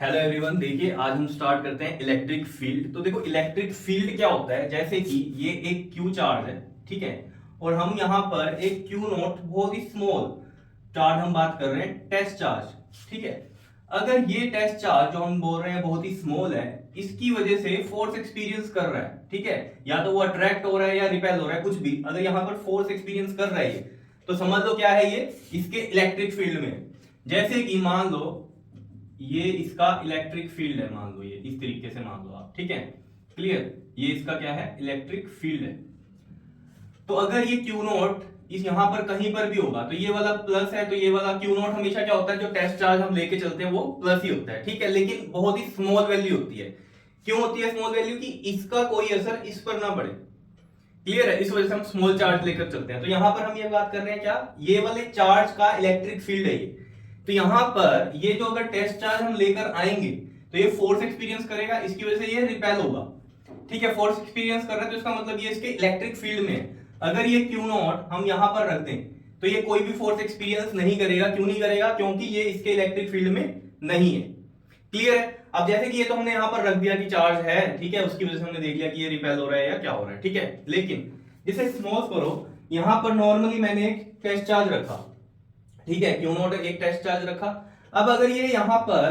Hello everyone, देखिए आज हम स्टार्ट करते हैं इलेक्ट्रिक फील्ड। तो देखो इलेक्ट्रिक फील्ड क्या होता है, जैसे कि ये एक क्यू चार्ज है, ठीक है, और हम यहाँ पर एक क्यू नोट बहुत ही स्मॉल चार्ज हम बात कर रहे हैं, टेस्ट चार्ज, ठीक है। अगर ये टेस्ट चार्ज जो हम बोल रहे हैं बहुत ही स्मॉल है, इसकी वजह से फोर्स एक्सपीरियंस कर रहा है, ठीक है, या तो वो अट्रैक्ट हो रहा है या रिपेल हो रहा है, कुछ भी, अगर यहाँ पर फोर्स एक्सपीरियंस कर रहा है ये, तो समझ लो क्या है ये इसके इलेक्ट्रिक फील्ड में। जैसे कि मान लो ये इसका इलेक्ट्रिक फील्ड है, मान लो ये इस तरीके से मान लो आप, ठीक है, क्लियर, ये इसका क्या है, इलेक्ट्रिक फील्ड है। तो अगर ये क्यू नॉट इस यहां पर कहीं पर भी होगा तो ये वाला प्लस है, तो ये वाला क्यू नॉट हमेशा क्या होता है, जो टेस्ट चार्ज हम लेके चलते हैं वो प्लस ही होता है, ठीक है, लेकिन बहुत ही स्मॉल वैल्यू होती है। क्यों होती है स्मॉल वैल्यू? की इसका कोई असर इस पर ना पड़े, क्लियर है, इस वजह से हम स्मॉल चार्ज लेकर चलते हैं। तो यहां पर हम ये बात कर रहे हैं क्या, ये वाले चार्ज का इलेक्ट्रिक फील्ड है ये। तो यहां पर ये जो अगर टेस्ट चार्ज हम लेकर आएंगे तो ये फोर्स एक्सपीरियंस करेगा, इसकी वजह से ये रिपेल होगा, ठीक है, फोर्स एक्सपीरियंस कर रहा है, तो इसका मतलब ये इसके इलेक्ट्रिक फील्ड में है। अगर ये क्यू नॉट हम यहां पर रख दें तो ये कोई भी फोर्स एक्सपीरियंस नहीं करेगा। क्यों नहीं करेगा? क्योंकि ये इसके इलेक्ट्रिक फील्ड में नहीं है, क्लियर है। अब जैसे कि ये तो हमने यहां पर रख दिया कि चार्ज है, ठीक है, उसकी वजह से हमने देख लिया कि ये रिपेल हो रहा है या क्या हो रहा है, ठीक है, लेकिन जैसे स्मॉल करो, यहां पर नॉर्मली मैंने एक टेस्ट चार्ज रखा, ठीक है, क्यू नॉट एक टेस्ट चार्ज रखा। अब अगर ये यहां पर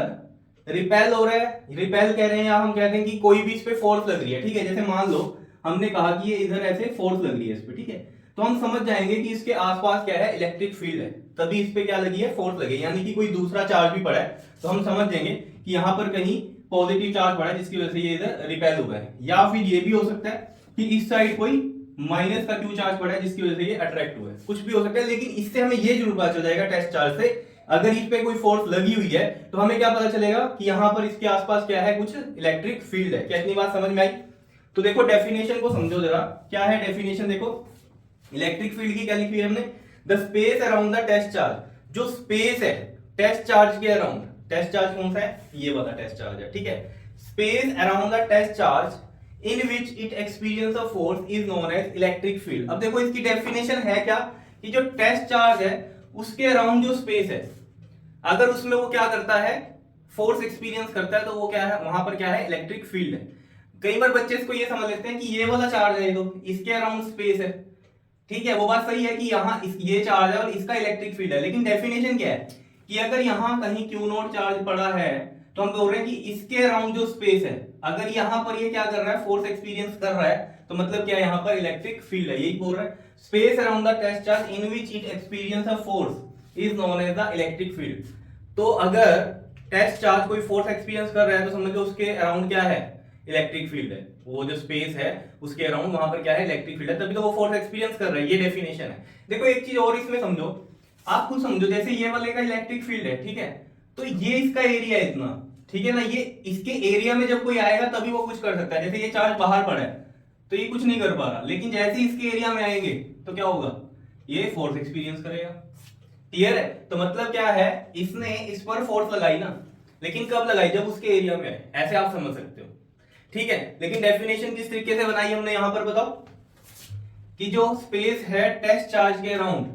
रिपेल हो रहा है, रिपेल कह रहे हैं या हम कहते हैं कि कोई भी इस पे फोर्स लग रही है, ठीक है, जैसे मान लो हमने कहा कि ये इधर ऐसे फोर्स लग रही है इस पे, ठीक है, तो हम समझ जाएंगे कि इसके आसपास क्या है, इलेक्ट्रिक फील्ड है, तभी इस पे क्या लगी है, फोर्स लगी है, यानी कि कोई दूसरा चार्ज भी पड़ा है, तो हम समझ जाएंगे कि यहां पर कहीं पॉजिटिव चार्ज पड़ा है जिसकी वजह से ये इधर रिपेल हुआ है। या फिर ये भी हो सकता है कि इस साइड कोई माइनस का क्यू चार्ज पड़ा है जिसकी वजह से ये अट्रैक्ट हुआ है, कुछ भी हो सकता है, लेकिन इससे हमें ये जरूर पता चल जाएगा टेस्ट चार्ज से, अगर इस पे कोई फोर्स लगी हुई है तो हमें क्या पता चलेगा कि यहां पर इसके आसपास क्या है, कुछ इलेक्ट्रिक फील्ड है। क्या इतनी बात समझ में आई? तो देखो डेफिनेशन को समझो जरा, क्या है डेफिनेशन, देखो इलेक्ट्रिक फील्ड की क्या लिखी है हमने, the space around the test charge, जो स्पेस है टेस्ट चार्ज के अराउंड, टेस्ट चार्ज कौन सा है, ये वाला टेस्ट चार्ज है, ठीक है, space around the test charge in which it experience a force is known as electric field. अब देखो इसकी डेफिनेशन है क्या, कि जो टेस्ट चार्ज है उसके अराउंड जो स्पेस है, अगर उसमें वो क्या करता है, फोर्स एक्सपीरियंस करता है, तो वो क्या है, वहां पर क्या है, इलेक्ट्रिक फील्ड है। कई बार बच्चे इसको ये समझ लेते हैं कि ये वाला चार्ज है तो इसके अराउंड स्पेस है, ठीक है, वो बात सही है कि यहाँ ये चार्ज है और इसका इलेक्ट्रिक फील्ड है, लेकिन डेफिनेशन क्या है कि अगर यहाँ कहीं क्यू नॉट चार्ज पड़ा है तो हम बोल रहे हैं कि इसके अराउंड जो स्पेस है, अगर यहाँ पर ये क्या कर रहा है, फोर्स एक्सपीरियंस कर रहा है, तो मतलब क्या, यहाँ पर इलेक्ट्रिक फील्ड है, यही बोल रहा है, space around the test charge in which it experience a force is known as the electric field. तो अगर टेस्ट चार्ज कोई फोर्स एक्सपीरियंस कर रहा है तो समझो उसके अराउंड क्या है, इलेक्ट्रिक फील्ड है, वो जो स्पेस है उसके अराउंड वहां पर क्या है, इलेक्ट्रिक फील्ड है, तभी तो वो फोर्स एक्सपीरियंस कर रहा है, ये डेफिनेशन है। देखो एक चीज और इसमें समझो, आप खुद समझो, जैसे ये वाले का इलेक्ट्रिक फील्ड है, ठीक है, तो ये इसका एरिया है इतना, ठीक है ना, ये इसके एरिया में जब कोई आएगा तभी वो कुछ कर सकता है, जैसे ये चार्ज बाहर पड़ा है तो ये कुछ नहीं कर पा रहा, लेकिन जैसे ही इसके एरिया में आएंगे तो क्या होगा, ये फोर्स एक्सपीरियंस करेगा, क्लियर है। तो मतलब क्या है, इसने इस पर फोर्स लगाई ना, लेकिन कब लगाई, जब उसके एरिया में आए, ऐसे आप समझ सकते हो, ठीक है। लेकिन डेफिनेशन किस तरीके से बनाई हमने यहां पर, बताओ, कि जो स्पेस है टेस्ट चार्ज के अराउंड,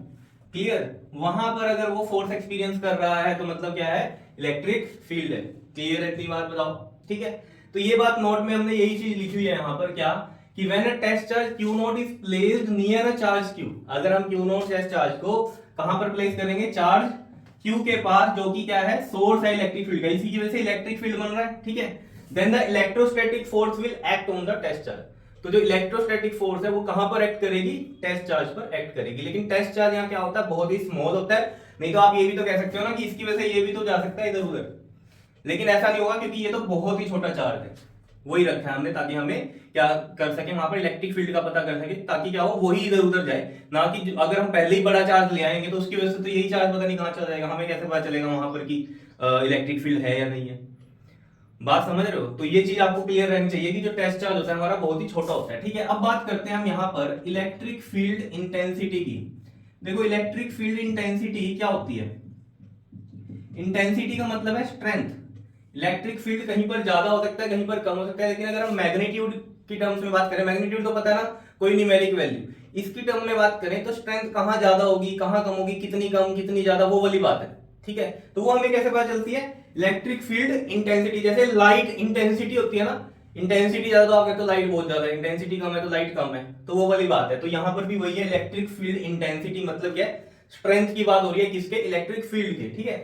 क्लियर, वहां पर अगर वो फोर्स एक्सपीरियंस कर रहा है तो मतलब क्या है, इलेक्ट्रिक फील्ड है, क्लियर है, इतनी बात बताओ, ठीक है। तो ये बात नोट में हमने यही चीज लिखी हुई है यहां पर, क्या, कि when a test charge Q nought is placed near a charge Q, अगर हम क्यू नॉट टेस्ट चार्ज को कहां पर प्लेस करेंगे, चार्ज क्यू के पास, जो कि क्या है, सोर्स है इलेक्ट्रिक फील्ड का, इसी की वजह से इलेक्ट्रिक फील्ड बन रहा है, ठीक है, then the electrostatic force will act on the test charge. तो जो इलेक्ट्रोस्टैटिक फोर्स है वो कहां पर एक्ट करेगी, टेस्ट चार्ज पर एक्ट करेगी, लेकिन टेस्ट चार्ज यहाँ क्या होता है, बहुत ही स्मॉल होता है, नहीं तो आप ये भी तो कह सकते हो ना कि इसकी वजह से ये भी तो जा सकता है इधर उधर, लेकिन ऐसा नहीं होगा क्योंकि ये तो बहुत ही छोटा चार्ज है, वही रखा है हमने ताकि हमें क्या कर सके, वहां पर इलेक्ट्रिक फील्ड का पता कर सके, ताकि क्या हो, वही इधर उधर जाए, ना कि अगर हम पहले ही बड़ा चार्ज ले आएंगे तो उसकी वजह से तो यही चार्ज पता नहीं कहां चला जाएगा, हमें कैसे पता चलेगा वहां पर कि इलेक्ट्रिक फील्ड है या नहीं है, बात समझ रहे हो। तो ये चीज आपको क्लियर रहनी चाहिए कि जो टेस्ट चार्ज होता है हमारा बहुत ही छोटा होता है, ठीक है। अब बात करते हैं हम यहाँ पर इलेक्ट्रिक फील्ड इंटेंसिटी की। देखो इलेक्ट्रिक फील्ड इंटेंसिटी क्या होती है, इंटेंसिटी का मतलब है स्ट्रेंथ, इलेक्ट्रिक फील्ड कहीं पर ज्यादा हो सकता है कहीं पर कम हो सकता है, लेकिन अगर हम मैग्नीट्यूड की टर्म्स में बात करें, मैग्नीट्यूड तो पता है ना, कोई न्यूमेरिक वैल्यू, इसकी टर्म में बात करें तो स्ट्रेंथ कहां ज्यादा होगी कहां कम होगी, कितनी कम कितनी ज्यादा, वो वाली बात है, ठीक है। तो वो हमें कैसे पता चलती है, इलेक्ट्रिक फील्ड इंटेंसिटी, जैसे लाइट इंटेंसिटी होती है ना, इंटेंसिटी ज्यादा तो आप कहते हो लाइट बहुत ज्यादा है, इंटेंसिटी कम है तो लाइट कम है, तो वो वाली बात है। तो यहां पर भी वही है, इलेक्ट्रिक फील्ड इंटेंसिटी मतलब क्या है, स्ट्रेंथ की बात हो रही है किसके, इलेक्ट्रिक फील्ड के, ठीक है।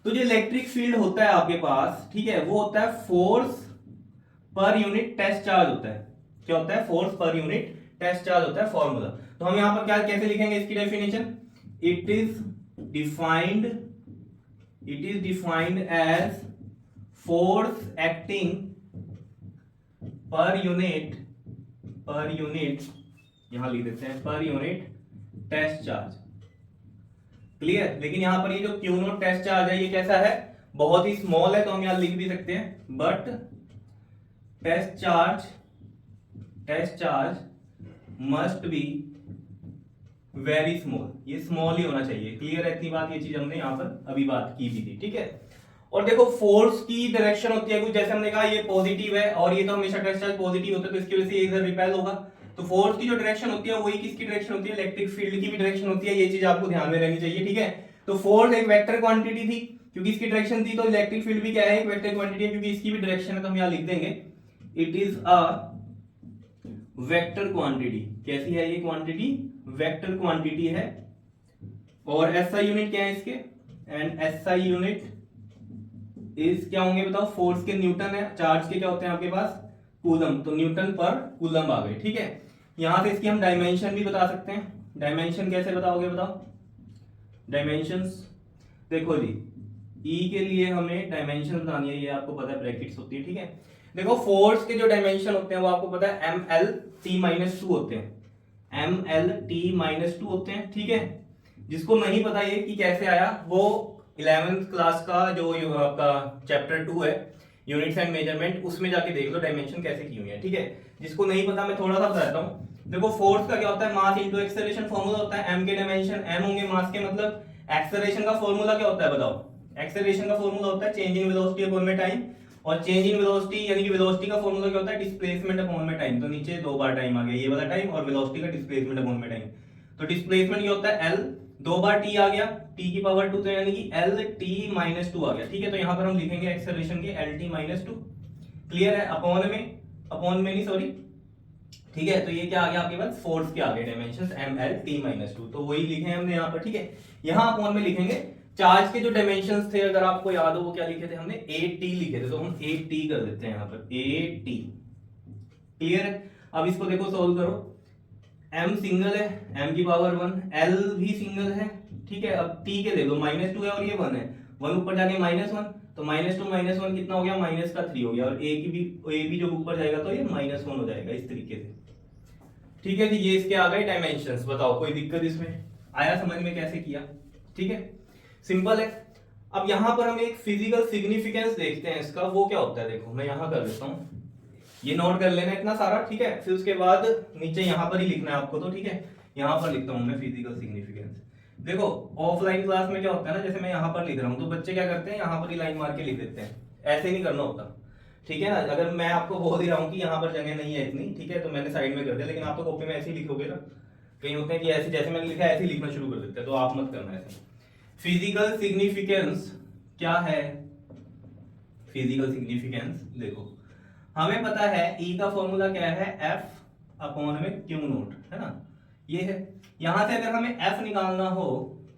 तो जो इलेक्ट्रिक फील्ड होता है आपके पास, ठीक है, वो होता है force per unit test charge होता है। क्या होता है, force per unit test charge होता है, फॉर्मूला। तो हम यहां पर क्या कैसे लिखेंगे इसकी definition, it is defined as force acting per unit यहां लिख देते हैं per unit test charge, clear. लेकिन यहां पर ये जो क्यू नोट टेस्ट चार्ज है ये कैसा है, बहुत ही स्मॉल है, तो हम यहां लिख भी सकते हैं, but test charge must be very small, ये स्मॉल ही होना चाहिए, क्लियर है इतनी बात। ये चीज हमने यहां पर अभी बात की भी थी, ठीक है। और देखो फोर्स की डायरेक्शन होती है कुछ, जैसे हमने कहा ये पॉजिटिव है और ये तो हमेशा टेस्ट चार्ज पॉजिटिव होता है, तो इसकी वजह से ये इधर रिपेल होगा। तो फोर्स की जो डायरेक्शन होती है वही किसकी डायरेक्शन होती है, इलेक्ट्रिक फील्ड की भी डायरेक्शन होती है, ये चीज आपको ध्यान में रहनी चाहिए, ठीक है। तो फोर्स एक वेक्टर क्वांटिटी थी क्योंकि इसकी डायरेक्शन थी, तो इलेक्ट्रिक फील्ड भी क्या है, एक वेक्टर क्वांटिटी है क्योंकि इसकी भी डायरेक्शन है, तो हम यहां लिख देंगे it is a vector quantity. कैसी है ये क्वांटिटी, वेक्टर क्वांटिटी है। और एसआई यूनिट क्या है इसके, एंड एसआई यूनिट इज क्या होंगे बताओ, फोर्स के न्यूटन है, चार्ज के क्या होते हैं आपके पास, कूलम, तो न्यूटन पर कूलम आ गए, ठीक है। यहां से इसकी हम डायमेंशन भी बता सकते हैं, डायमेंशन कैसे बताओगे बताओ, डायमेंशंस देखो जी, ई के लिए हमें डायमेंशन बनानी है, ये आपको पता है ब्रैकेट्स होती है, ठीक है। देखो फोर्स के जो डायमेंशन होते हैं वो आपको पता है एम एल टी माइनस 2 होते हैं, एम एल टी माइनस 2 होते हैं, ठीक है। जिसको नहीं पता ये कि कैसे आया, वो 11th क्लास का जो आपका चैप्टर 2 है यूनिट्स एंड मेजरमेंट, उसमें जाके देख लो डायमेंशन कैसे की हुई है, ठीक है। जिसको नहीं पता मैं थोड़ा सा बताता हूँ। देखो फोर्स का क्या होता है, मास इनटू एक्सेलरेशन फॉर्मूला होता है, एम के डायमेंशन एम होंगे मास के, मतलब एक्सेलरेशन का फॉर्मूला क्या होता है बताओ, एक्सेलरेशन का फॉर्मूला होता है चेंज इन वेलोसिटी अपॉन में टाइम, और चेंज इन वेलोसिटी यानी कि वेलोसिटी का फॉर्मूला क्या होता है, डिस्प्लेसमेंट अपॉन में टाइम। तो नीचे दो बार टाइम आ गया, ये वाला टाइम, और वेलोसिटी का डिस्प्लेसमेंट अपॉन में टाइम। तो डिस्प्लेसमेंट ये होता है एल, दो बार टी आ गया, टी की पावर 2, तो यानी कि एल टी माइनस 2 आ गया, ठीक है। तो यहां पर हम लिखेंगे एक्सेलरेशन के एल टी माइनस 2, क्लियर है। अपॉन में नहीं सॉरी, ठीक है। तो ये क्या आ गया आपके पास, फोर्स के आ गए dimensions M L T minus 2, तो वही लिखे हमने यहाँ पर, ठीक है। यहाँ अपॉन में लिखेंगे चार्ज के जो डायमेंशंस थे, अगर आपको याद हो वो क्या लिखे थे हमने, ए टी लिखे थे, तो हम ए टी कर देते हैं यहाँ पर, ए टी, क्लियर है। अब इसको देखो सोल्व करो, m सिंगल है, m की पावर 1, l भी सिंगल है, ठीक है। अब t के ले लो, -2 है और ये 1 है, 1 ऊपर जाके -1, तो -2 -1 कितना हो गया, -3 हो गया, और a भी जब ऊपर जाएगा तो ये -1 हो जाएगा, इस तरीके से, ठीक है जी। ये इसके आ गए डायमेंशंस, बताओ कोई दिक्कत इसमें आया समझ में कैसे किया, ठीक है, सिंपल है। अब यहां पर हम एक फिजिकल सिग्निफिकेंस देखते हैं इसका, वो क्या होता है, देखो मैं यहां कर देता हूं, ये नोट कर लेना इतना सारा, ठीक है। फिर उसके बाद नीचे यहां पर ही लिखना है आपको, तो ठीक है, यहां पर लिखता हूं मैं फिजिकल सिग्निफिकेंस। देखो ऑफलाइन क्लास में क्या होता है ना, जैसे मैं यहां पर लिख रहा हूं तो बच्चे क्या करते हैं, यहां पर ही लाइन मार के लिख देते हैं, ऐसे नहीं करना होता, ठीक है ना। अगर मैं आपको बोल ही रहा हूं कि यहां पर जगह नहीं है इतनी, ठीक है, तो मैंने साइड में कर दिया, लेकिन आप तो कॉपी में ऐसे ही लिखोगे ना, कहीं होते हैं कि ऐसे जैसे मैंने लिखा है ऐसे ही लिखना शुरू कर देते हैं, तो आप मत करना ऐसे। फिजिकल सिग्निफिकेंस क्या है, फिजिकल सिग्निफिकेंस देखो, हमें पता है E का फॉर्मूला क्या है, F अपॉन में क्यू नोट, है ना, ये है। यहां से अगर हमें F निकालना हो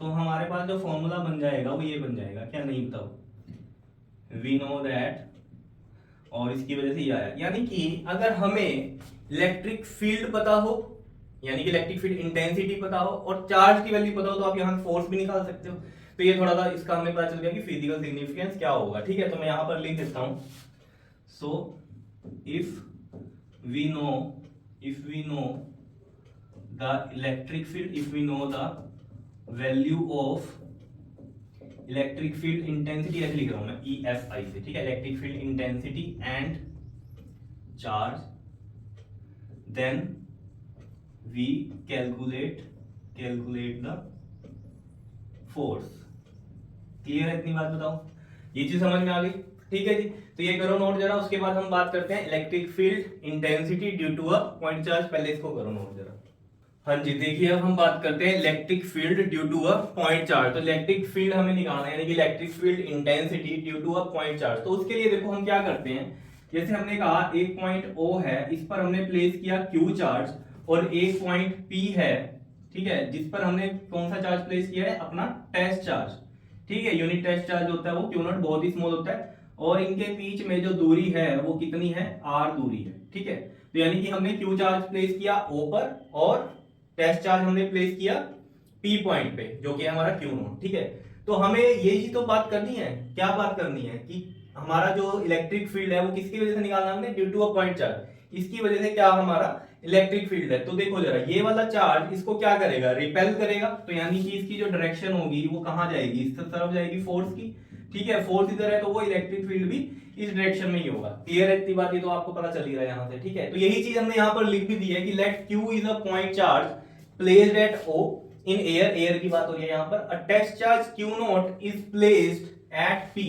तो हमारे पास जो फॉर्मूला बन जाएगा वो ये बन जाएगा, क्या नहीं बताओ, वी नो दैट, और इसकी वजह से ये आया। यानी कि अगर हमें इलेक्ट्रिक फील्ड पता हो, यानी कि इलेक्ट्रिक फील्ड इंटेंसिटी पता हो और चार्ज की वैल्यू पता हो, तो आप यहाँ फोर्स भी निकाल सकते हो। तो ये थोड़ा सा इसका हमें पता चल गया कि फिजिकल सिग्निफिकेंस क्या होगा, ठीक है। तो मैं यहाँ पर लिख देता हूँ, सो if we know the electric field, if we know the value of electric field intensity, ऐसे लिख रहा हूं मैं EFI से, ठीक है, electric field intensity and charge, then we calculate the force, clear है इतनी बात, बताओ ये चीज समझ में आ गई, ठीक है जी। तो ये करो नोट जरा, उसके बाद हम बात करते हैं electric field intensity due to a point charge, पहले इसको करो नोट जरा। हाँ जी, देखिए अब हम बात करते हैं electric field due to a point charge. तो इलेक्ट्रिक फील्ड हमें निकालना है, यानी कि electric field intensity due to a point charge. तो उसके लिए देखो हम क्या करते हैं, जैसे हमने कहा एक पॉइंट O है, इस पर हमने प्लेस किया Q चार्ज, और एक पॉइंट P है, ठीक है, जिस पर हमने कौन सा चार्ज प्लेस किया है, अपना टेस्ट चार्ज, ठीक है। यूनिट टेस्ट चार्ज होता है वो Q नॉट, बहुत ही स्मॉल होता है, और इनके बीच में जो दूरी है वो कितनी है, R दूरी है, ठीक है। तो यानी कि हमने Q चार्ज प्लेस किया O पर, और टेस्ट चार्ज हमने प्लेस किया P पॉइंट पे, जो कि हमारा Q नॉट, ठीक है। तो हमें ये चीज तो बात करनी है, क्या बात करनी है कि हमारा जो इलेक्ट्रिक फील्ड है वो किसकी वजह से निकालना हमने, due to a point charge, इसकी वजह से क्या हमारा इलेक्ट्रिक फील्ड है। तो देखो जरा, ये वाला चार्ज इसको क्या करेगा, रिपेल करेगा, तो यानी कि इसकी जो डायरेक्शन होगी वो कहां जाएगी, इस तरफ जाएगी फोर्स की, ठीक है। फोर्स इधर है तो वो इलेक्ट्रिक फील्ड भी इस डायरेक्शन में ही होगा। क्लियर है इतनी बात, ये तो आपको पता चल ही रहा है यहाँ से, ठीक है। तो यही चीज हमने यहाँ पर लिख भी दी है कि let Q is a point charge placed at O in air, air की बात हो रही है यहाँ पर। A test charge Q nought is placed at P,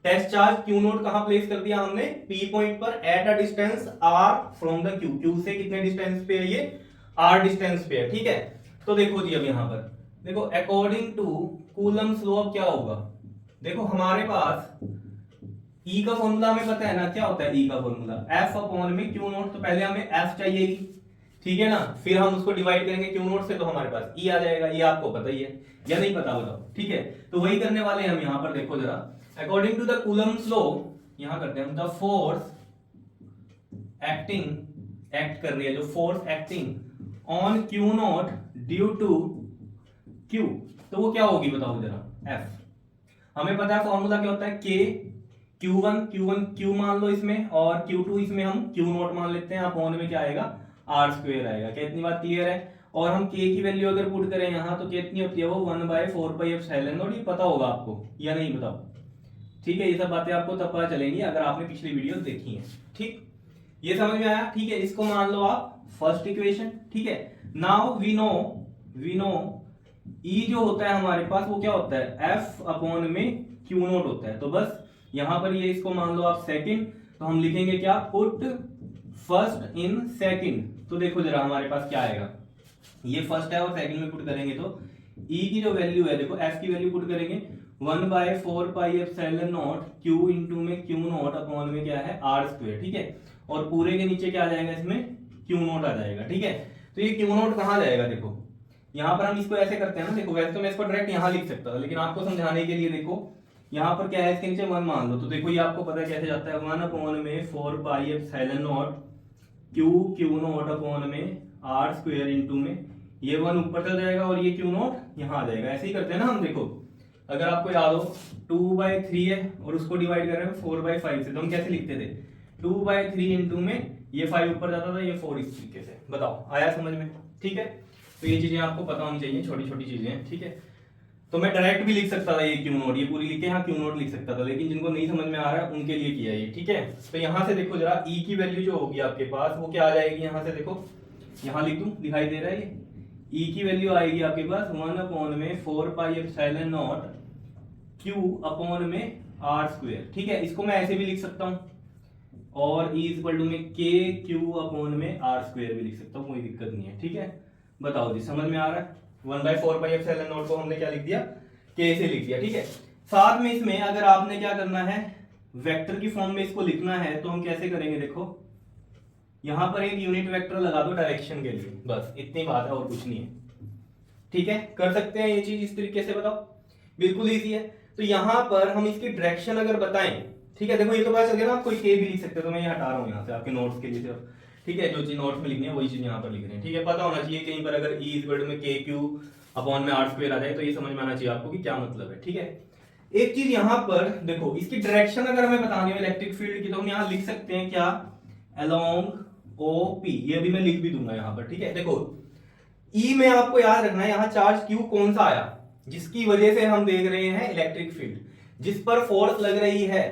test charge Q nought कहां प्लेस कर दिया हमने, P पॉइंट पर, at a distance R from the Q, Q से कितने डिस्टेंस पे है ये, R डिस्टेंस पे है, ठीक है। तो देखो जी, अब यहां पर देखो अकॉर्डिंग टू कूलम्स लॉ क्या होगा, देखो हमारे पास E का फॉर्मूला हमें पता है ना, क्या होता है E का फॉर्मूला, F अपॉन में Q नॉट। तो पहले हमें F चाहिएगी, ठीक है ना, फिर हम उसको डिवाइड करेंगे Q नॉट से, तो हमारे पास E आ जाएगा। ये आपको पता ही है या नहीं पता, बताओ, ठीक है। तो वही करने वाले हैं हम यहाँ पर, देखो जरा, according to the Coulomb's law, यहां करते हैं हम, द फोर्स एक्टिंग, एक्ट कर रही है, जो force acting on Q nought due to Q, तो वो क्या होगी बताओ जरा, F। हमें पता है फॉर्मूला क्या होता है, K Q1 Q मान लो इसमें, और Q2 इसमें हम Q नॉट मान लेते हैं, अपॉन में क्या आएगा, R स्क्वायर आएगा। क्या इतनी बात क्लियर है। और हम K की वैल्यू अगर पुट करें यहाँ, तो कितनी होती है वो 1/4πε0, ये पता होगा आपको या नहीं, बताओ, ठीक है। ये सब बातें आपको तब पता चलेंगी अगर आपने पिछली वीडियो देखी है, ठीक। ये समझ में आया, ठीक है। इसको मान लो आप फर्स्ट इक्वेशन, ठीक है। नाउ वी नो E जो होता है हमारे पास वो क्या होता है, F अपॉन में Q नॉट होता है। तो बस यहां पर ये इसको मान लो आप सेकंड, तो हम लिखेंगे क्या, पुट फर्स्ट इन सेकंड। तो देखो जरा हमारे पास क्या आएगा, ये फर्स्ट है और सेकंड में पुट करेंगे तो E की जो वैल्यू है, देखो F की वैल्यू पुट करेंगे 1/4πε0 Q इंटू में Q नॉट अपॉन में क्या है, R स्क्वायर, ठीक है। और पूरे के नीचे क्या आ जाएगा, इसमें Q नॉट आ जाएगा, ठीक है। तो ये Q नॉट कहां जाएगा, देखो यहां पर हम इसको ऐसे करते हैं ना, देखो वैसे तो मैं इसको डायरेक्ट यहां लिख सकता था, लेकिन आपको समझाने के लिए देखो यहां पर क्या है, इसके नीचे 1 मान लो। तो देखो ये आपको पता है कैसे जाता है, 1 अपॉन में 4πε0 Q नॉट अपॉन में R स्क्वायर इंटू में ये 1 ऊपर चल जाएगा और ये Q नॉट यहां आ जाएगा। ऐसे ही करते हैं ना हम, देखो अगर आपको याद हो 2/3 है और उसको डिवाइड कर रहे हैं 4/5 से, तो हम कैसे लिखते थे, 2/3 इंटू में ये 5 ऊपर जाता था, ये 4 इस तरीके से। बताओ आया समझ में, ठीक है। तो ये चीजें आपको पता होनी चाहिए, छोटी छोटी चीजें हैं, ठीक है। तो मैं डायरेक्ट भी लिख सकता था ये Q नोट, ये पूरी लिख के यहाँ Q नोट लिख सकता था, लेकिन जिनको नहीं समझ में आ रहा है उनके लिए किया ये, ठीक है। तो यहाँ से देखो जरा E की वैल्यू जो होगी आपके पास वो क्या आ जाएगी, यहाँ से देखो, यहाँ लिख दूं, दिखाई दे रहा है ये E की वैल्यू आएगी आपके पास 1 अपॉन में 4πε0 Q अपॉन में R स्क्वायर, ठीक है। इसको मैं ऐसे भी लिख सकता हूँ, और E इक्वल टू में K Q अपॉन में R स्क्वायर भी लिख सकता हूँ, कोई दिक्कत नहीं है, ठीक है। बताओ जी समझ में आ रहा है, 1/4πε0 को हमने क्या लिख दिया, K से लिख दिया, ठीक है। साथ में इसमें अगर आपने क्या करना है, वेक्टर की फॉर्म में इसको लिखना है, तो हम कैसे करेंगे, देखो यहां पर एक यूनिट वेक्टर लगा दो डायरेक्शन के लिए, बस इतनी बात है और कुछ नहीं है, ठीक है। कर सकते हैं ये चीज इस तरीके से, बताओ, बिल्कुल ईजी है। तो यहां पर हम इसकी डायरेक्शन अगर बताएं, ठीक है, देखो ये तो पता चल गया ना, आप कोई K भी लिख सकते हो, तो मैं ये हटा रहा हूं यहां से आपके नोट्स के लिए सिर्फ, ठीक है। जो चीज नोट्स में लिखनी है वही चीज यहाँ पर लिख रहे हैं, ठीक है। पता होना चाहिए कहीं पर अगर E इक्वल टू में K Q अपॉन में R स्क्वायर आ जाए तो ये समझ में आना चाहिए आपको कि क्या मतलब है, ठीक है। एक चीज यहाँ पर देखो, इसकी डायरेक्शन अगर हमें बतानी हो इलेक्ट्रिक फील्ड की, तो हम यहाँ लिख सकते हैं क्या, अलोंग OP, ये भी मैं लिख भी दूंगा यहाँ पर, ठीक है। देखो E में आपको याद रखना है यहाँ चार्ज Q कौन सा आया, जिसकी वजह से हम देख रहे हैं इलेक्ट्रिक फील्ड, जिस पर फोर्स लग रही है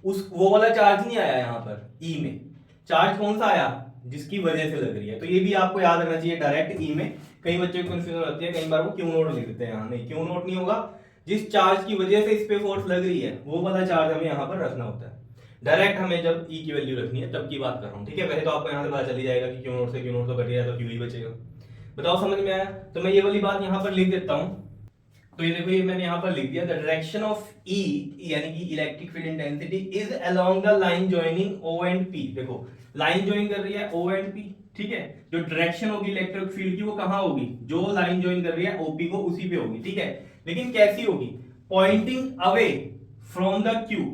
उस वो वाला चार्ज नहीं आया यहाँ पर E में। चार्ज कौन सा आया, जिसकी वजह से लग रही है। तो ये भी आपको याद रखना चाहिए डायरेक्ट E में। कई बच्चों को कंफ्यूजन होती है, कई बार वो Q नोट लिख देते हैं, यहाँ नहीं, Q नोट नहीं होगा, जिस चार्ज की वजह से इस पे फोर्स लग रही है वो वाला चार्ज हमें यहाँ पर रखना होता है। डायरेक्ट हमें जब E की वैल्यू रखनी है तब की बात कर रहा हूँ, ठीक है। पहले तो आपको यहाँ से पता चली जाएगा कि Q नोट से Q नोट तो घट गया तो Q ही बचेगा। बताओ समझ में आया? तो मैं ये वाली बात यहाँ पर लिख देता हूँ। तो ये देखो, ये मैंने यहाँ पर लिख दिया, द डायरेक्शन ऑफ ई यानी कि electric field intensity is along the line joining O and P. देखो लाइन ज्वाइन कर रही है ओ एंड पी, ठीक है। जो डायरेक्शन होगी इलेक्ट्रिक फील्ड की वो कहाँ होगी? जो लाइन ज्वाइन कर रही है ओपी को उसी पे होगी, ठीक है। लेकिन कैसी होगी? Pointing away from the Q